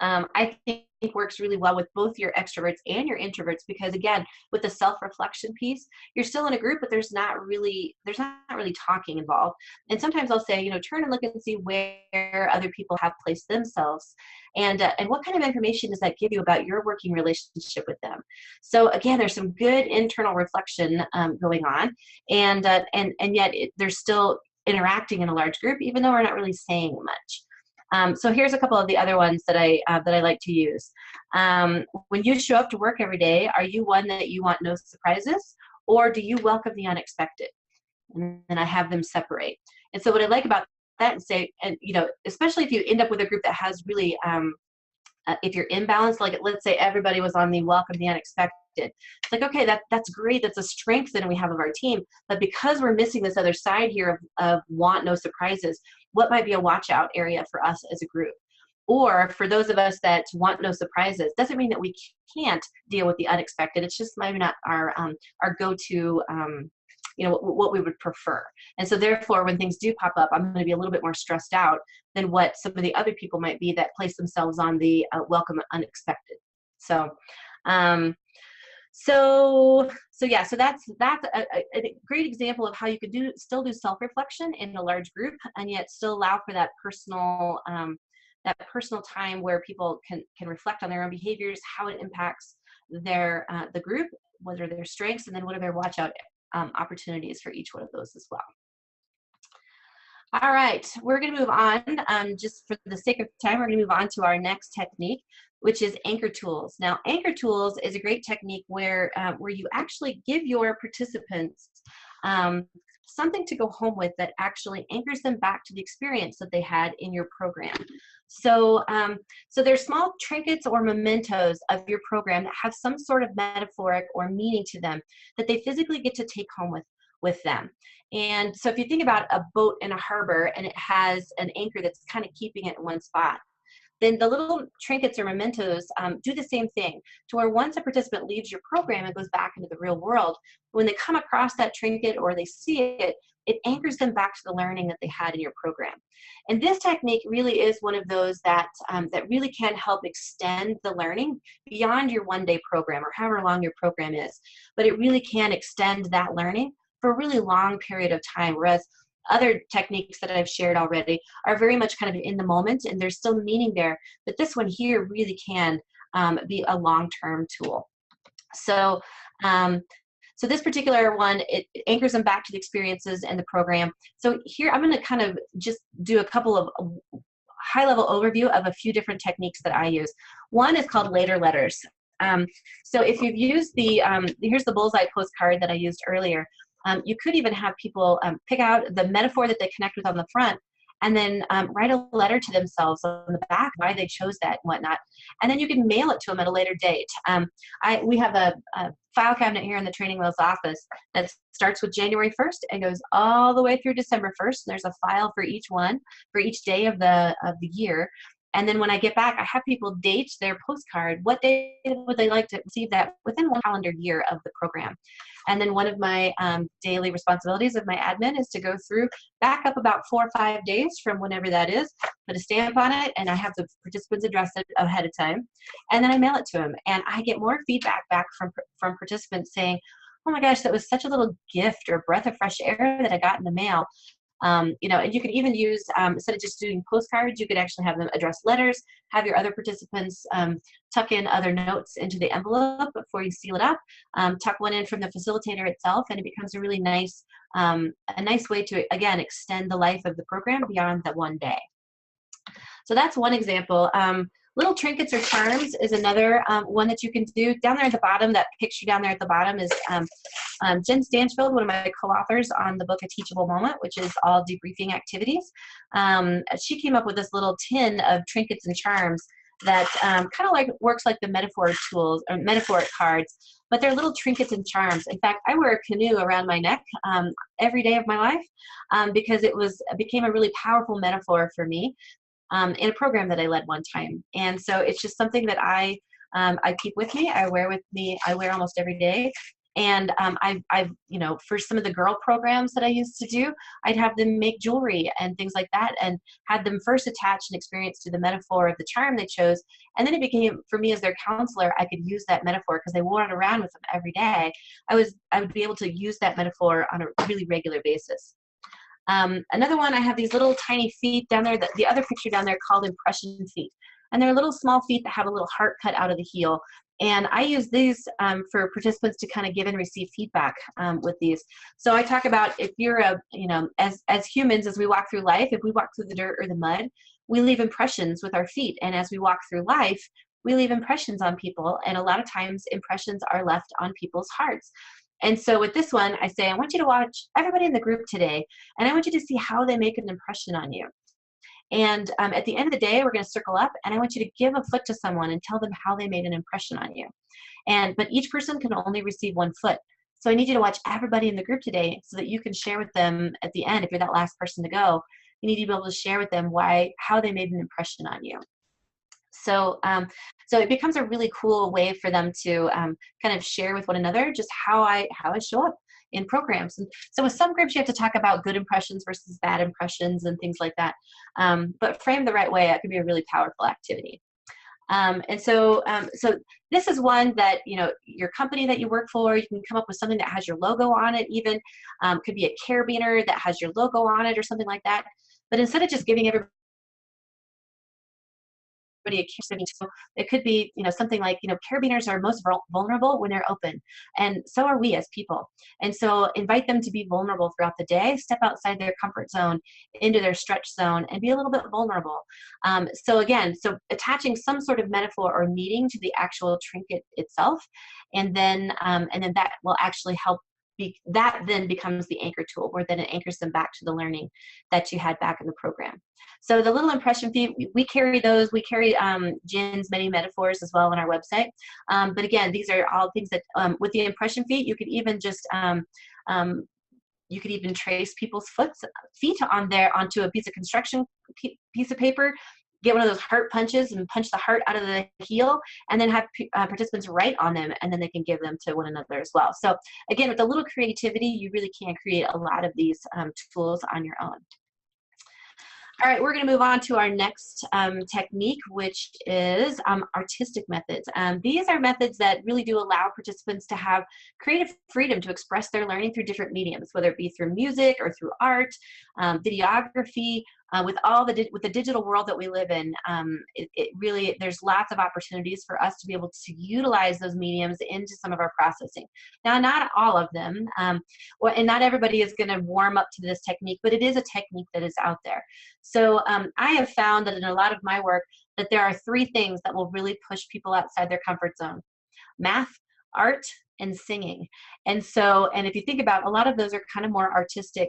I think works really well with both your extroverts and your introverts, because again, with the self-reflection piece, you're still in a group, but there's not really talking involved. And sometimes I'll say, turn and look and see where other people have placed themselves, and what kind of information does that give you about your working relationship with them. So again, there's some good internal reflection going on, and yet they're still interacting in a large group, even though we're not really saying much. So here's a couple of the other ones that I like to use. When you show up to work every day, are you one that you want no surprises, or do you welcome the unexpected? And then I have them separate. And so what I like about that, and say, and especially if you end up with a group that has really, if you're imbalanced, like let's say everybody was on the welcome the unexpected. It's like, okay, that's great. That's a strength that we have of our team. But because we're missing this other side here of want no surprises, what might be a watch out area for us as a group? Or for those of us that want no surprises, doesn't mean that we can't deal with the unexpected. It's just maybe not our go-to, what we would prefer. And so therefore, when things do pop up, I'm going to be a little bit more stressed out than what some of the other people might be that place themselves on the welcome unexpected. So that's a great example of how you could still do self-reflection in a large group, and yet still allow for that personal that personal time where people can reflect on their own behaviors, how it impacts their the group, what are their strengths, and then what are their watch out opportunities for each one of those as well. All right, we're going to move on. Just for the sake of time, we're going to move on to our next technique, which is anchor tools. Now, anchor tools is a great technique where you actually give your participants something to go home with that actually anchors them back to the experience that they had in your program. So, so there's small trinkets or mementos of your program that have some sort of metaphoric or meaning to them that they physically get to take home with them. And so if you think about a boat in a harbor and it has an anchor that's kind of keeping it in one spot, then the little trinkets or mementos do the same thing, to where once a participant leaves your program and goes back into the real world, when they come across that trinket or they see it, it anchors them back to the learning that they had in your program. And this technique really is one of those that, that really can help extend the learning beyond your one-day program or however long your program is. But it really can extend that learning for a really long period of time, whereas other techniques that I've shared already are very much kind of in the moment and there's still meaning there, but this one here really can be a long-term tool. So, so this particular one, it anchors them back to the experiences and the program. So here I'm going to kind of just do a couple of high-level overview of a few different techniques that I use. One is called later letters. So if you've used the, here's the bullseye postcard that I used earlier. You could even have people pick out the metaphor that they connect with on the front and then write a letter to themselves on the back, why they chose that and whatnot. And then you can mail it to them at a later date. We have a file cabinet here in the Training Wheels office that starts with January 1st and goes all the way through December 1st. And there's a file for each one, for each day of the year. And then when I get back, I have people date their postcard. What day would they like to receive that within one calendar year of the program? And then one of my daily responsibilities of my admin is to go through, back up about 4 or 5 days from whenever that is, put a stamp on it, and I have the participants address it ahead of time. And then I mail it to them. And I get more feedback back from participants saying, oh my gosh, that was such a little gift or breath of fresh air that I got in the mail. You know, and you can even use, instead of just doing postcards, you could actually have them address letters, have your other participants tuck in other notes into the envelope before you seal it up, tuck one in from the facilitator itself, and it becomes a really nice, way to, again, extend the life of the program beyond that one day. So that's one example. Little trinkets or charms is another one that you can do. Down there at the bottom, that picture down there at the bottom is Jen Stansfield, one of my co-authors on the book A Teachable Moment, which is all debriefing activities. She came up with this little tin of trinkets and charms that kind of like works like the metaphor tools or metaphoric cards, but they're little trinkets and charms. In fact, I wear a canoe around my neck every day of my life because it became a really powerful metaphor for me. In a program that I led one time. And so it's just something that I keep with me, I wear almost every day. And I've, you know, for some of the girl programs that I used to do, I'd have them make jewelry and things like that and had them first attach an experience to the metaphor of the charm they chose. And then it became, for me as their counselor, I could use that metaphor because they wore it around with them every day. I would be able to use that metaphor on a really regular basis. Another one, I have these little tiny feet down there, the other picture down there called impression feet. And they're little small feet that have a little heart cut out of the heel. And I use these for participants to kind of give and receive feedback with these. So I talk about if you're as humans, as we walk through life, if we walk through the dirt or the mud, we leave impressions with our feet. And as we walk through life, we leave impressions on people. And a lot of times impressions are left on people's hearts. And so with this one, I say, I want you to watch everybody in the group today, and I want you to see how they make an impression on you. And at the end of the day, we're going to circle up, and I want you to give a foot to someone and tell them how they made an impression on you. But each person can only receive 1 foot. So I need you to watch everybody in the group today so that you can share with them at the end, if you're that last person to go, you need to be able to share with them how they made an impression on you. So, so it becomes a really cool way for them to kind of share with one another just how I show up in programs. And so with some groups, you have to talk about good impressions versus bad impressions and things like that. But framed the right way, it can be a really powerful activity. And so, so this is one that, you know, your company that you work for, you can come up with something that has your logo on it, even could be a carabiner that has your logo on it or something like that. But instead of just giving everybody a care. So it could be, something like, carabiners are most vulnerable when they're open, and so are we as people. And so invite them to be vulnerable throughout the day, step outside their comfort zone into their stretch zone, and be a little bit vulnerable. So again, attaching some sort of metaphor or meaning to the actual trinket itself, and then that will actually help. That then becomes the anchor tool, where then it anchors them back to the learning that you had back in the program. So the little impression fee, we carry those. We carry Jin's many metaphors as well on our website. But again, these are all things that with the impression fee, you could even just you could even trace people's feet onto a piece of construction piece of paper, get one of those heart punches and punch the heart out of the heel, and then have participants write on them, and then they can give them to one another as well. So again, with a little creativity, you really can create a lot of these tools on your own. All right, we're going to move on to our next technique, which is artistic methods. These are methods that really do allow participants to have creative freedom to express their learning through different mediums, whether it be through music or through art, videography. With the digital world that we live in, it really, there's lots of opportunities for us to be able to utilize those mediums into some of our processing. Now, not all of them, and not everybody is going to warm up to this technique, but it is a technique that is out there. So I have found that in a lot of my work that there are 3 things that will really push people outside their comfort zone: math, art, and singing. And if you think about, a lot of those are kind of more artistic.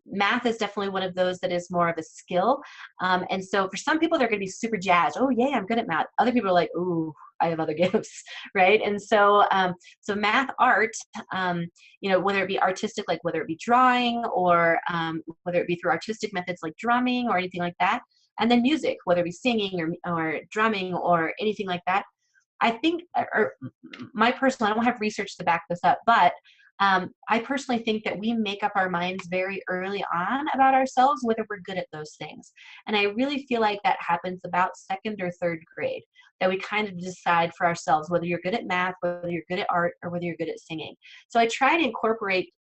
Math is definitely one of those that is more of a skill. And so for some people, they're going to be super jazzed. Oh, yeah, I'm good at math. Other people are like, ooh, I have other gifts, right? And so math, art, whether it be artistic, like whether it be drawing, or whether it be through artistic methods like drumming or anything like that. And then music, whether it be singing or drumming or anything like that. I think, or I don't have research to back this up, but I personally think that we make up our minds very early on about ourselves, whether we're good at those things. And I really feel like that happens about 2nd or 3rd grade, that we kind of decide for ourselves whether you're good at math, whether you're good at art, or whether you're good at singing. So I try to incorporate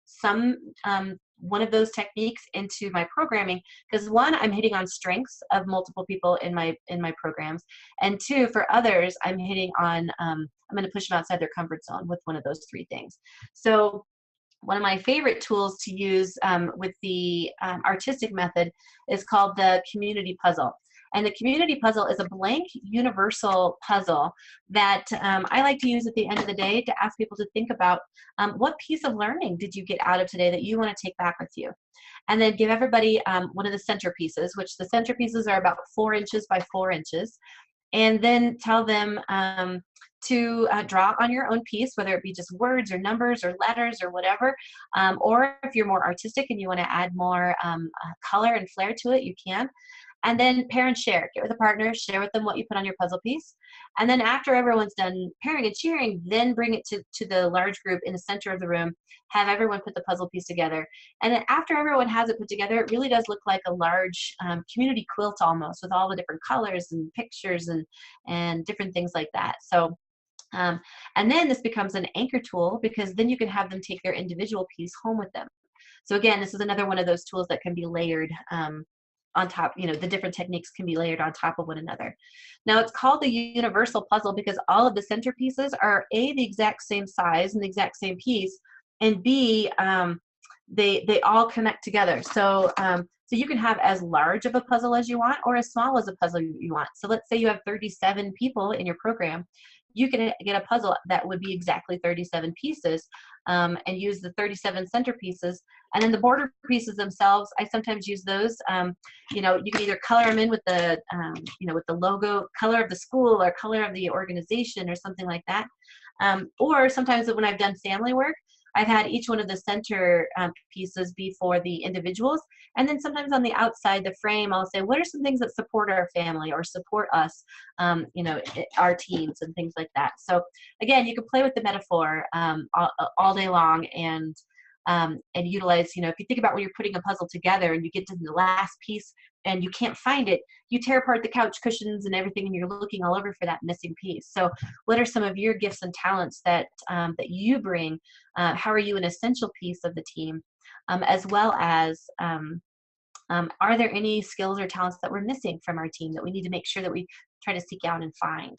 one of those techniques into my programming, because 1, I'm hitting on strengths of multiple people in my programs, and 2, for others, I'm hitting on I'm going to push them outside their comfort zone with one of those 3 things. So one of my favorite tools to use with the artistic method is called the community puzzle. And the community puzzle is a blank universal puzzle that I like to use at the end of the day to ask people to think about what piece of learning did you get out of today that you want to take back with you. And then give everybody one of the centerpieces, which the centerpieces are about 4 inches by 4 inches. And then tell them to draw on your own piece, whether it be just words or numbers or letters or whatever. Or if you're more artistic and you want to add more color and flair to it, you can. And then pair and share. Get with a partner, share with them what you put on your puzzle piece. And then after everyone's done pairing and cheering, then bring it to the large group in the center of the room. Have everyone put the puzzle piece together. And then after everyone has it put together, it really does look like a large community quilt almost, with all the different colors and pictures and different things like that. So, and then this becomes an anchor tool, because then you can have them take their individual piece home with them. So again, this is another one of those tools that can be layered on top, the different techniques can be layered on top of one another. Now, it's called the universal puzzle because all of the centerpieces are A, the exact same size and the exact same piece, and B, they all connect together. So you can have as large of a puzzle as you want, or as small as a puzzle you want. So let's say you have 37 people in your program. You can get a puzzle that would be exactly 37 pieces, and use the 37 centerpieces. And then the border pieces themselves, I sometimes use those. You can either color them in with the, with the logo, color of the school or color of the organization or something like that. Or sometimes when I've done family work, I've had each one of the center pieces be for the individuals. And then sometimes on the outside, the frame, I'll say, what are some things that support our family or support us, our teams and things like that. So again, you can play with the metaphor all day long and utilize, if you think about when you're putting a puzzle together and you get to the last piece and you can't find it, you tear apart the couch cushions and everything and you're looking all over for that missing piece. So what are some of your gifts and talents that you bring? How are you an essential piece of the team? As well as Are there any skills or talents that we're missing from our team that we need to make sure that we try to seek out and find?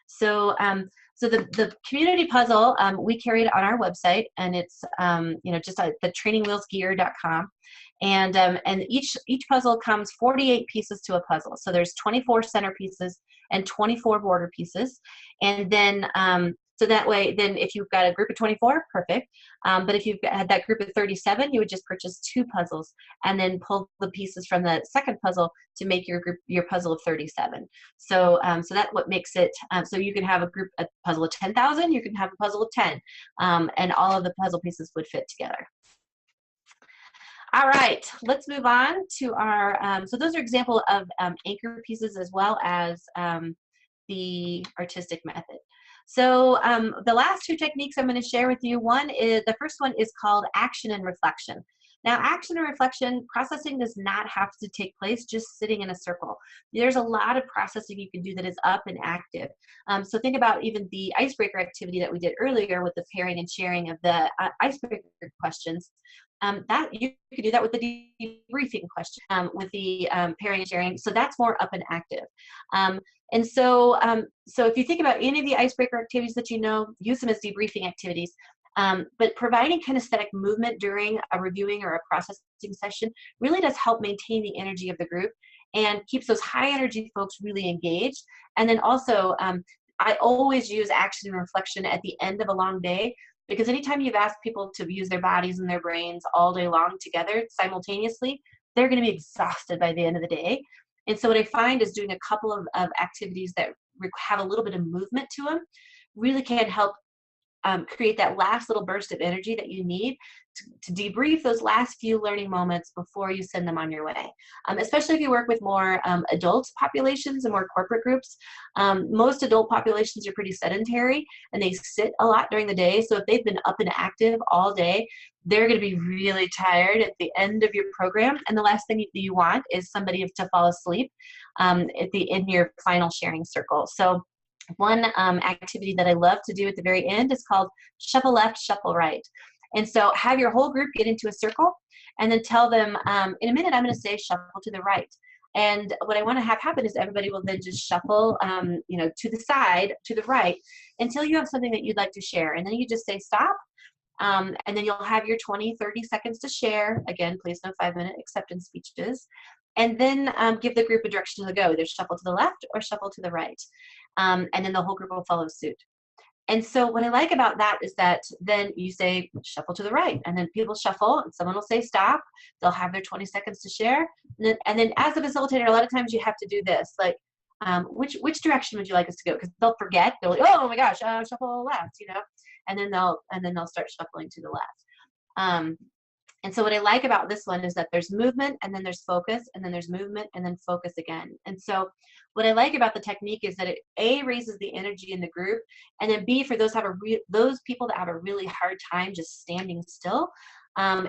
So, so the community puzzle, we carry it on our website, and it's just at the trainingwheelsgear.com. And each puzzle comes 48 pieces to a puzzle. So there's 24 center pieces and 24 border pieces. And then so that way, then if you've got a group of 24, perfect. But if you've had that group of 37, you would just purchase 2 puzzles and then pull the pieces from the second puzzle to make your puzzle of 37. So so that's what makes it. So you can have a puzzle of 10,000, you can have a puzzle of 10, and all of the puzzle pieces would fit together. All right, let's move on to our, so those are example of anchor pieces as well as the artistic method. So the last 2 techniques I'm going to share with you, the first one is called action and reflection. Now, action and reflection, processing does not have to take place just sitting in a circle. There's a lot of processing you can do that is up and active. So think about even the icebreaker activity that we did earlier with the pairing and sharing of the icebreaker questions. That you could do that with the debriefing question, with the pairing and sharing. So that's more up and active. And so, so if you think about any of the icebreaker activities that you know, use them as debriefing activities. But providing kinesthetic movement during a reviewing or a processing session really does help maintain the energy of the group and keeps those high energy folks really engaged. And then also, I always use action and reflection at the end of a long day, because anytime you've asked people to use their bodies and their brains all day long together simultaneously, they're going to be exhausted by the end of the day. And so what I find is doing a couple of activities that have a little bit of movement to them really can help create that last little burst of energy that you need to debrief those last few learning moments before you send them on your way. Especially if you work with more adult populations and more corporate groups. Most adult populations are pretty sedentary and they sit a lot during the day. So if they've been up and active all day, they're going to be really tired at the end of your program. And the last thing that you want is somebody to fall asleep in your final sharing circle. So one activity that I love to do at the very end is called shuffle left, shuffle right. And so have your whole group get into a circle and then tell them, in a minute, I'm going to say shuffle to the right. And what I want to have happen is everybody will then just shuffle, to the side, to the right, until you have something that you'd like to share. And then you just say stop. And then you'll have your 20, 30 seconds to share. Again, please no 5-minute acceptance speeches. And then give the group a direction to go, either shuffle to the left or shuffle to the right. And then the whole group will follow suit. And so what I like about that is that then you say shuffle to the right, and then people shuffle, and someone will say stop. They'll have their 20 seconds to share. And then as a facilitator, a lot of times you have to do this, like, which direction would you like us to go? Because they'll forget. They're like, oh my gosh, shuffle left, and then they'll start shuffling to the left. And so what I like about this one is that there's movement, and then there's focus, and then there's movement, and then focus again. And so what I like about the technique is that it A, raises the energy in the group, and then B, for those people that have a really hard time just standing still,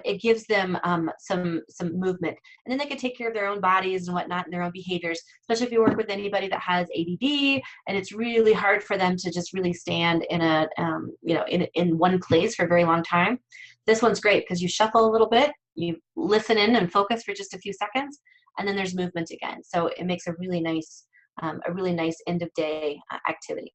it gives them some movement. And then they can take care of their own bodies and whatnot and their own behaviors, especially if you work with anybody that has ADD and it's really hard for them to just really stand in in one place for a very long time. This one's great because you shuffle a little bit, you listen in and focus for just a few seconds, and then there's movement again. So it makes a really nice end of day activity.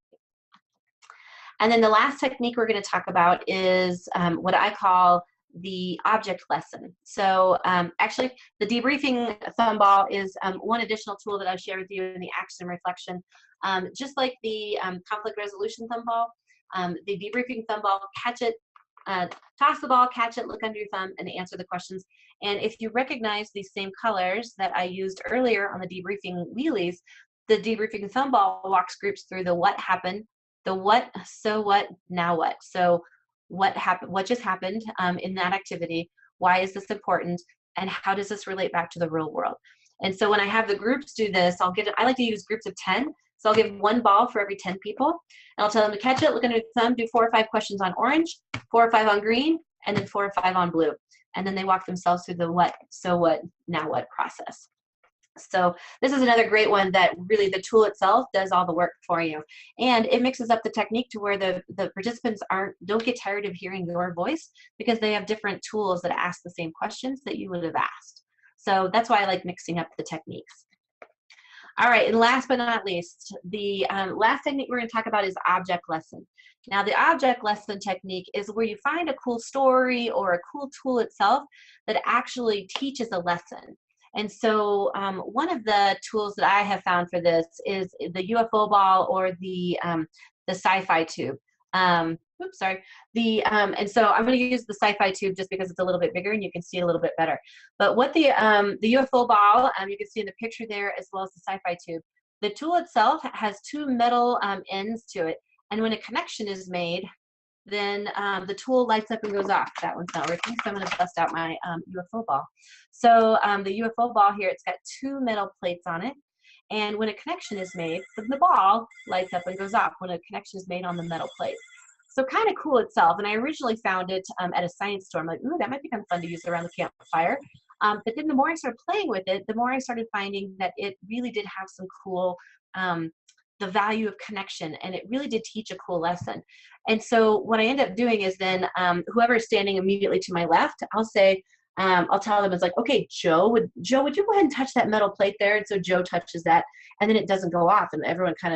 And then the last technique we're going to talk about is what I call the object lesson. So actually, the Debriefing Thumball is one additional tool that I'll share with you in the action and reflection. Just like the conflict resolution Thumball, the Debriefing Thumball, catch it, toss the ball, catch it, look under your thumb, and answer the questions. And if you recognize these same colors that I used earlier on the debriefing wheelies, the Debriefing Thumball walks groups through the what happened, the what, so what, now what. So what happened, what just happened in that activity, why is this important, and how does this relate back to the real world? And so when I have the groups do this, I like to use groups of 10. So I'll give one ball for every 10 people, and I'll tell them to catch it, look under the thumb, do 4 or 5 questions on orange, 4 or 5 on green, and then 4 or 5 on blue. And then they walk themselves through the what, so what, now what process. So this is another great one that really the tool itself does all the work for you. And it mixes up the technique to where the participants don't get tired of hearing your voice because they have different tools that ask the same questions that you would have asked. So that's why I like mixing up the techniques. All right, and last but not least, the last technique we're going to talk about is object lesson. Now, the object lesson technique is where you find a cool story or a cool tool itself that actually teaches a lesson. And so one of the tools that I have found for this is the UFO ball or the sci-fi tube. Oops, sorry. And so I'm going to use the sci-fi tube just because it's a little bit bigger and you can see it a little bit better. But what the UFO ball, you can see in the picture there, as well as the sci-fi tube, the tool itself has two metal ends to it. And when a connection is made, then the tool lights up and goes off. That one's not working, so I'm going to bust out my UFO ball. So the UFO ball here, it's got two metal plates on it. And when a connection is made, the ball lights up and goes off when a connection is made on the metal plate. So kind of cool itself. And I originally found it at a science store. I'm like, ooh, that might be kind of fun to use around the campfire. But then the more I started playing with it, the more I started finding that it really did have some cool, the value of connection, and it really did teach a cool lesson. And so what I end up doing is then whoever is standing immediately to my left, I'll say, I'll tell them, it's like, okay, Joe, would you go ahead and touch that metal plate there? And so Joe touches that, and then it doesn't go off, and everyone kind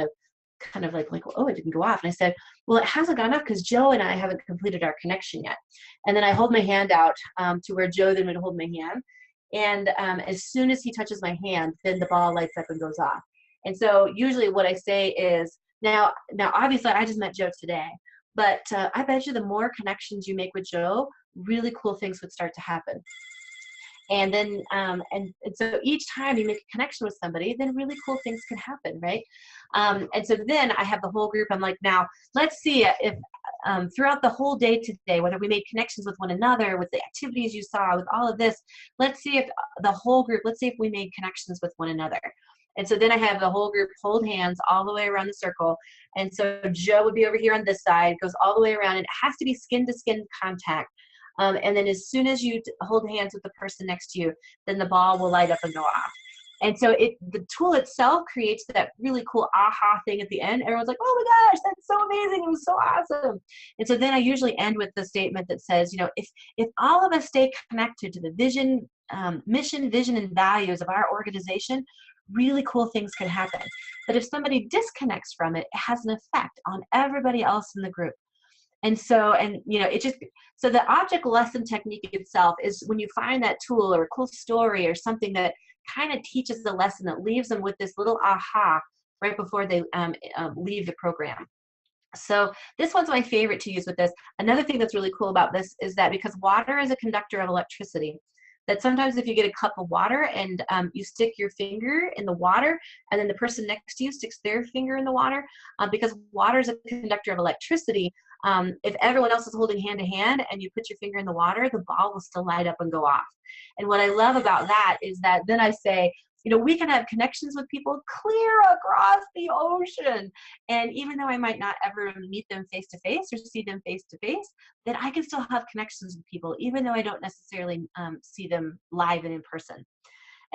of like, oh, it didn't go off. And I said, well, it hasn't gone off because Joe and I haven't completed our connection yet. And then I hold my hand out to where Joe then would hold my hand. And as soon as he touches my hand, then the ball lights up and goes off. And so usually what I say is, now obviously I just met Joe today, but I bet you the more connections you make with Joe, really cool things would start to happen. And then, and so each time you make a connection with somebody, then really cool things can happen, right? And so then I have the whole group. I'm like, now let's see if throughout the whole day today, whether we made connections with one another, with the activities you saw, with all of this, let's see if the whole group, let's see if we made connections with one another. And so then I have the whole group hold hands all the way around the circle. And so Joe would be over here on this side, goes all the way around, and it has to be skin to skin contact. And then as soon as you hold hands with the person next to you, then the ball will light up and go off. And so the tool itself creates that really cool aha thing at the end. Everyone's like, oh my gosh, that's so amazing. It was so awesome. And so then I usually end with the statement that says, you know, if all of us stay connected to the vision, mission, vision, and values of our organization, really cool things can happen. But if somebody disconnects from it, it has an effect on everybody else in the group. And so, you know, so the object lesson technique itself is when you find that tool or a cool story or something that kind of teaches the lesson, that leaves them with this little aha right before they leave the program. So this one's my favorite to use with this. Another thing that's really cool about this is that because water is a conductor of electricity, that sometimes if you get a cup of water and you stick your finger in the water and then the person next to you sticks their finger in the water, because water is a conductor of electricity, if everyone else is holding hand to hand and you put your finger in the water, the ball will still light up and go off. And what I love about that is that then I say, you know, we can have connections with people clear across the ocean. And even though I might not ever meet them face to face or see them face to face, then I can still have connections with people, even though I don't necessarily see them live and in person.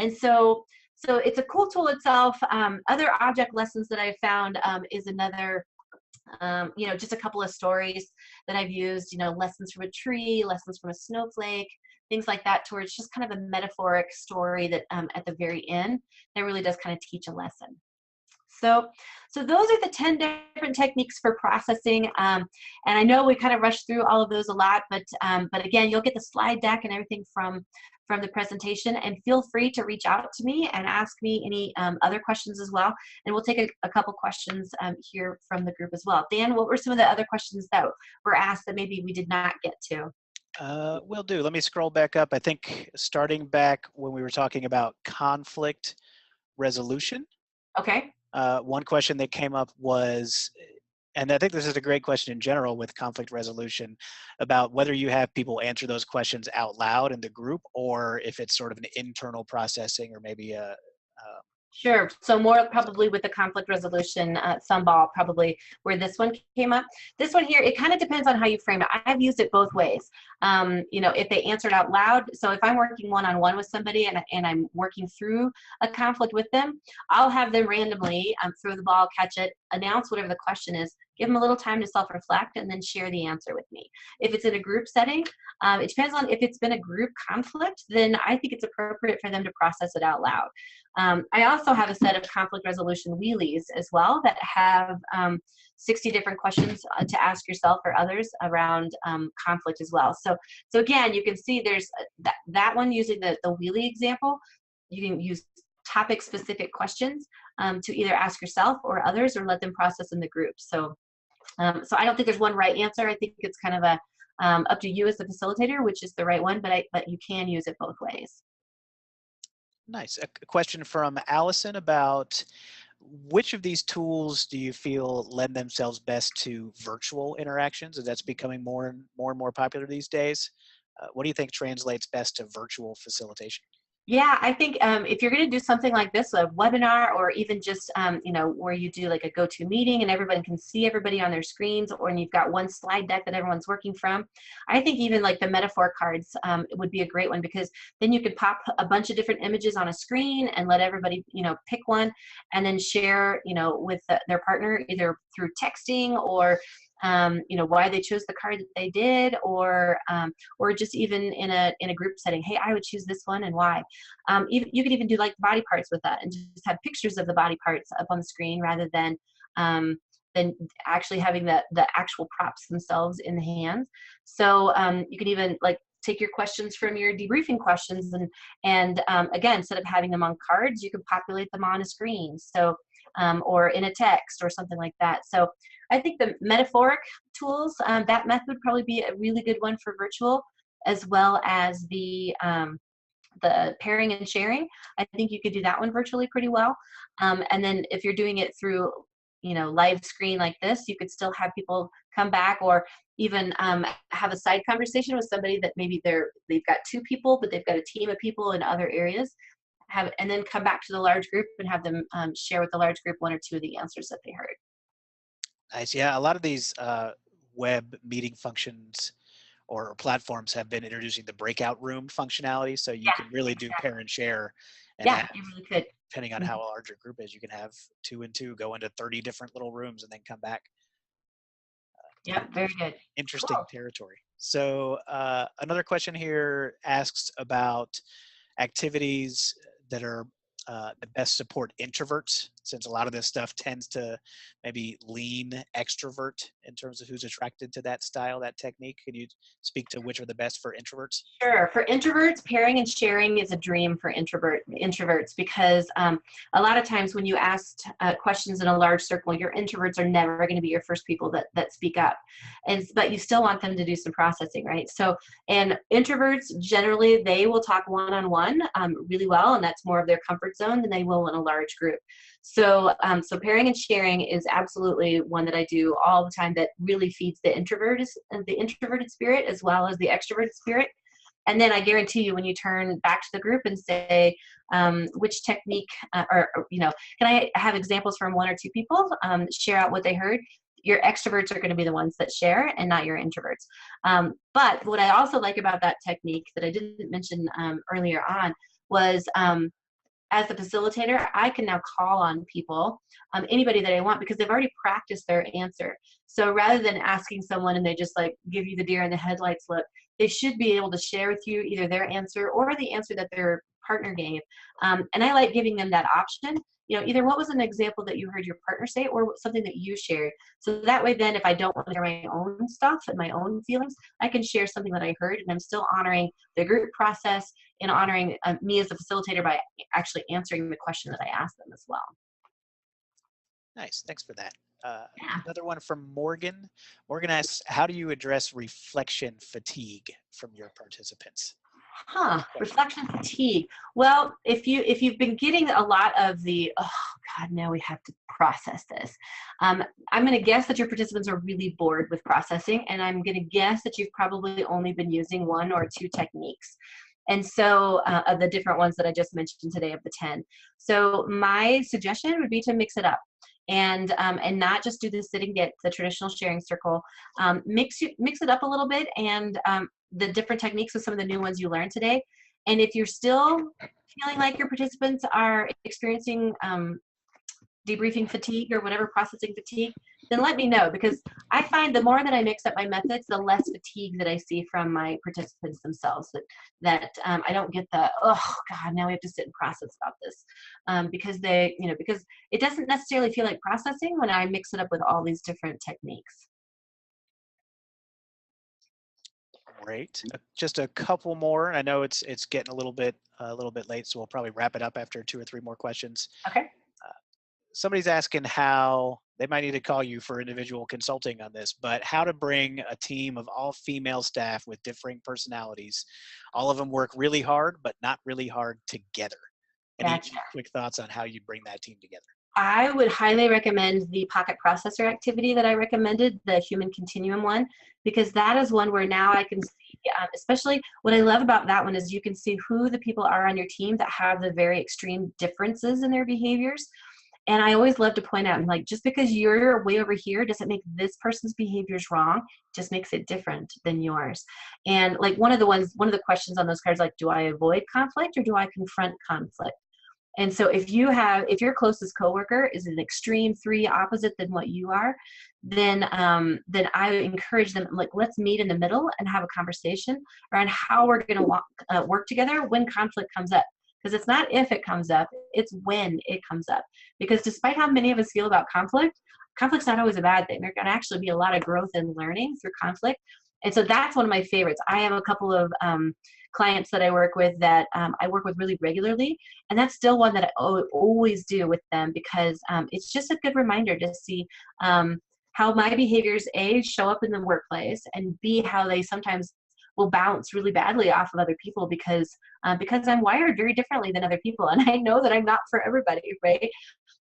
And so it's a cool tool itself. Other object lessons that I've found is another, you know, just a couple of stories that I've used, you know, lessons from a tree, lessons from a snowflake, things like that, to where it's just kind of a metaphoric story that at the very end, that really does kind of teach a lesson. So those are the 10 different techniques for processing. And I know we kind of rushed through all of those a lot, but again, you'll get the slide deck and everything from the presentation, and feel free to reach out to me and ask me any other questions as well. And we'll take a couple questions here from the group as well. Dan, what were some of the other questions that were asked that maybe we did not get to? Will do. Let me scroll back up. I think starting back when we were talking about conflict resolution. Okay. One question that came up was, and I think this is a great question in general with conflict resolution, about whether you have people answer those questions out loud in the group or if it's sort of an internal processing or maybe a Sure. So more probably with the conflict resolution Thumball, probably where this one came up. This one here, it kind of depends on how you frame it. I've used it both ways. You know, if they answered out loud, so if I'm working one-on-one with somebody and I'm working through a conflict with them, I'll have them randomly throw the ball, catch it, announce whatever the question is, give them a little time to self-reflect, and then share the answer with me. If it's in a group setting, it depends on if it's been a group conflict, then I think it's appropriate for them to process it out loud. I also have a set of conflict resolution wheelies as well that have 60 different questions to ask yourself or others around conflict as well. So again, you can see there's that one using the wheelie example. You can use topic-specific questions to either ask yourself or others, or let them process in the group. So I don't think there's one right answer. I think it's kind of a up to you as the facilitator, which is the right one, but you can use it both ways. Nice. A question from Allison about which of these tools do you feel lend themselves best to virtual interactions, as that's becoming more and more popular these days? What do you think translates best to virtual facilitation? Yeah, I think if you're going to do something like this, a webinar, or even just, where you do like a go-to meeting and everyone can see everybody on their screens, or and you've got one slide deck that everyone's working from, I think even like the Metaphoric cards would be a great one, because then you could pop a bunch of different images on a screen and let everybody, pick one and then share, with their partner, either through texting or why they chose the card that they did, or just even in a group setting. Hey, I would choose this one and why. You could even do like body parts with that and just have pictures of the body parts up on the screen, rather than actually having the actual props themselves in the hands. So you could even like take your questions from your debriefing questions, and again, instead of having them on cards, you could populate them on a screen. So or in a text or something like that. So I think the Metaphoric tools, that method would probably be a really good one for virtual, as well as the pairing and sharing. I think you could do that one virtually pretty well. And then if you're doing it through, live screen like this, you could still have people come back, or even have a side conversation with somebody that maybe they've got 2 people, but they've got a team of people in other areas. And then come back to the large group and have them share with the large group 1 or 2 of the answers that they heard. Nice. Yeah, a lot of these web meeting functions or platforms have been introducing the breakout room functionality, so you can really do pair and share. And Yeah, you really could. Depending on how large your group is, you can have 2 and 2 go into 30 different little rooms and then come back. Yeah, very good. Interesting Cool. territory. So another question here asks about activities that are that best support introverts, since a lot of this stuff tends to maybe lean extrovert in terms of who's attracted to that style, that technique. Can you speak to which are the best for introverts? Sure. For introverts, pairing and sharing is a dream for introverts, because a lot of times when you ask questions in a large circle, your introverts are never going to be your first people that speak up, but you still want them to do some processing, right? So, and introverts generally, they will talk one-on-one really well, and that's more of their comfort zone than they will in a large group. So pairing and sharing is absolutely one that I do all the time, that really feeds the introverted spirit as well as the extroverted spirit. And then I guarantee you, when you turn back to the group and say, which technique, can I have examples from 1 or 2 people, share out what they heard, your extroverts are going to be the ones that share and not your introverts. But what I also like about that technique that I didn't mention earlier on was, as the facilitator, I can now call on people, anybody that I want, because they've already practiced their answer. So rather than asking someone and they just like give you the deer in the headlights look, they should be able to share with you either their answer or the answer that their partner gave. And I like giving them that option. Either what was an example that you heard your partner say, or something that you shared. So that way, then if I don't want to share my own stuff and my own feelings, I can share something that I heard, and I'm still honoring the group process and honoring me as a facilitator by actually answering the question that I asked them as well. Nice, thanks for that. Yeah. Another one from Morgan. Morgan asks, how do you address reflection fatigue from your participants? Reflection fatigue. Well, if you've been getting a lot of the, oh God, now we have to process this. I'm going to guess that your participants are really bored with processing, and I'm going to guess that you've probably only been using 1 or 2 techniques. And so of the different ones that I just mentioned today of the 10. So my suggestion would be to mix it up. And not just do the sit and get, the traditional sharing circle. Mix it up a little bit, and the different techniques with some of the new ones you learned today. And if you're still feeling like your participants are experiencing debriefing fatigue or whatever, processing fatigue, then let me know, because I find the more that I mix up my methods, the less fatigue that I see from my participants themselves. That I don't get the, oh God, now we have to sit and process about this, because because it doesn't necessarily feel like processing when I mix it up with all these different techniques. Great. Just a couple more. I know it's getting a little bit late, so we'll probably wrap it up after 2 or 3 more questions. Okay. Somebody's asking how they might need to call you for individual consulting on this, but how to bring a team of all female staff with differing personalities. All of them work really hard, but not really hard together. Any Gotcha. quick thoughts on how you bring that team together? I would highly recommend the pocket processor activity that I recommended, the human continuum one, because that is one where now I can see, especially what I love about that one is you can see who the people are on your team that have the very extreme differences in their behaviors. And I always love to point out, like, just because you're way over here doesn't make this person's behaviors wrong, just makes it different than yours. And like one of the questions on those cards, like, do I avoid conflict or do I confront conflict? And so if your closest coworker is an extreme 3 opposite than what you are, then I encourage them, like, let's meet in the middle and have a conversation around how we're going to work together when conflict comes up. Because it's not if it comes up, it's when it comes up. Because despite how many of us feel about conflict's not always a bad thing. There can actually be a lot of growth and learning through conflict. And so that's one of my favorites. I have a couple of clients that I work with that I work with really regularly. And that's still one that I always do with them, because it's just a good reminder to see how my behaviors, A, show up in the workplace, and B, how they sometimes will bounce really badly off of other people because I'm wired very differently than other people. And I know that I'm not for everybody, right?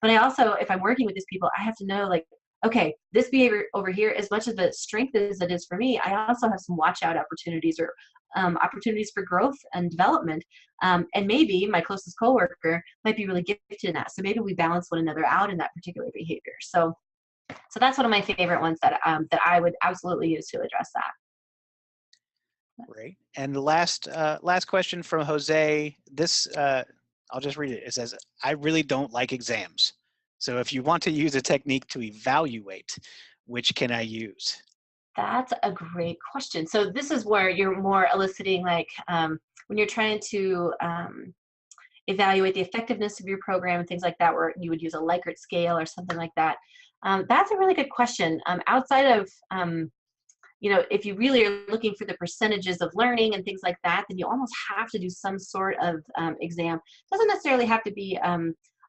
But I also, if I'm working with these people, I have to know, like, okay, this behavior over here, as much of a strength as it is for me, I also have some watch out opportunities, or opportunities for growth and development. And maybe my closest coworker might be really gifted in that. So maybe we balance one another out in that particular behavior. So that's one of my favorite ones that I would absolutely use to address that. Great. And the last question from Jose. This I'll just read it. It says, "I really don't like exams. So if you want to use a technique to evaluate, which can I use?" That's a great question. So this is where you're more eliciting, like, when you're trying to evaluate the effectiveness of your program and things like that, where you would use a Likert scale or something like that. That's a really good question. Outside of if you really are looking for the percentages of learning and things like that, then you almost have to do some sort of exam. Doesn't necessarily have to be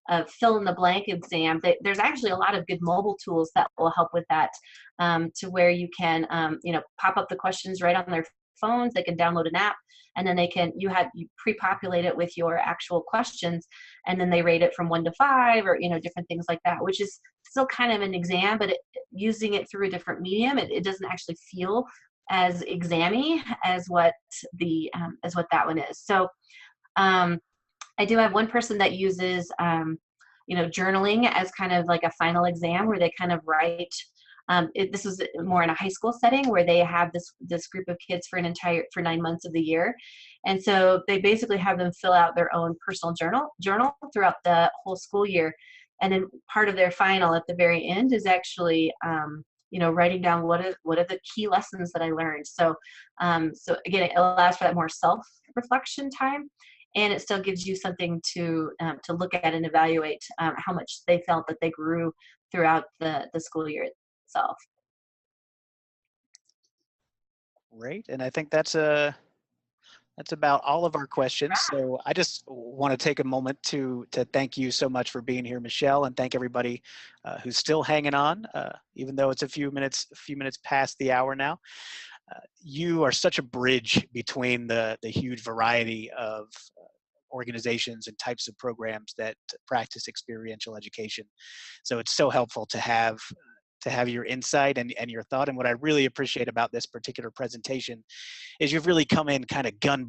a fill in the blank exam. There's actually a lot of good mobile tools that will help with that, to where you can pop up the questions right on their phones. They can download an app, and then you pre-populate it with your actual questions, and then they rate it from 1 to 5, or different things like that, which is still kind of an exam, but using it through a different medium, it doesn't actually feel as exam-y as what that one is. So I do have one person that uses journaling as kind of like a final exam, where they kind of write. This is more in a high school setting, where they have this group of kids for 9 months of the year, and so they basically have them fill out their own personal journal throughout the whole school year, and then part of their final at the very end is actually writing down what are the key lessons that I learned. So again, it allows for that more self-reflection time, and it still gives you something to look at and evaluate how much they felt that they grew throughout the school year itself. Great. And I think that's about all of our questions. So I just want to take a moment to thank you so much for being here, Michelle, and thank everybody who's still hanging on, even though it's a few minutes past the hour now. You are such a bridge between the huge variety of organizations and types of programs that practice experiential education. So it's so helpful to have your insight and your thought. And what I really appreciate about this particular presentation is you've really come in kind of guns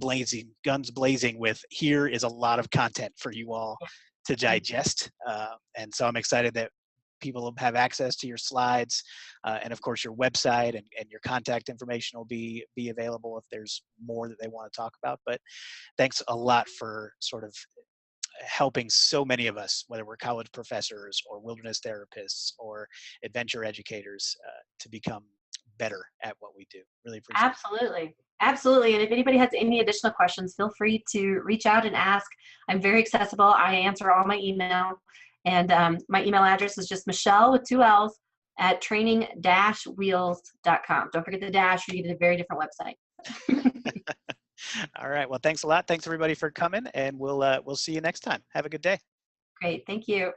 blazing with, here is a lot of content for you all to digest. And so I'm excited that people have access to your slides, and of course your website, and your contact information will be available if there's more that they want to talk about. But thanks a lot for sort of helping so many of us, whether we're college professors or wilderness therapists or adventure educators, to become better at what we do. Really appreciate it. Absolutely. Absolutely. And if anybody has any additional questions, feel free to reach out and ask. I'm very accessible. I answer all my email. And my email address is just Michelle with 2 L's at training-wheels.com. Don't forget the dash, or you get a very different website. All right. Well, thanks a lot. Thanks everybody for coming, and we'll see you next time. Have a good day. Great. Thank you.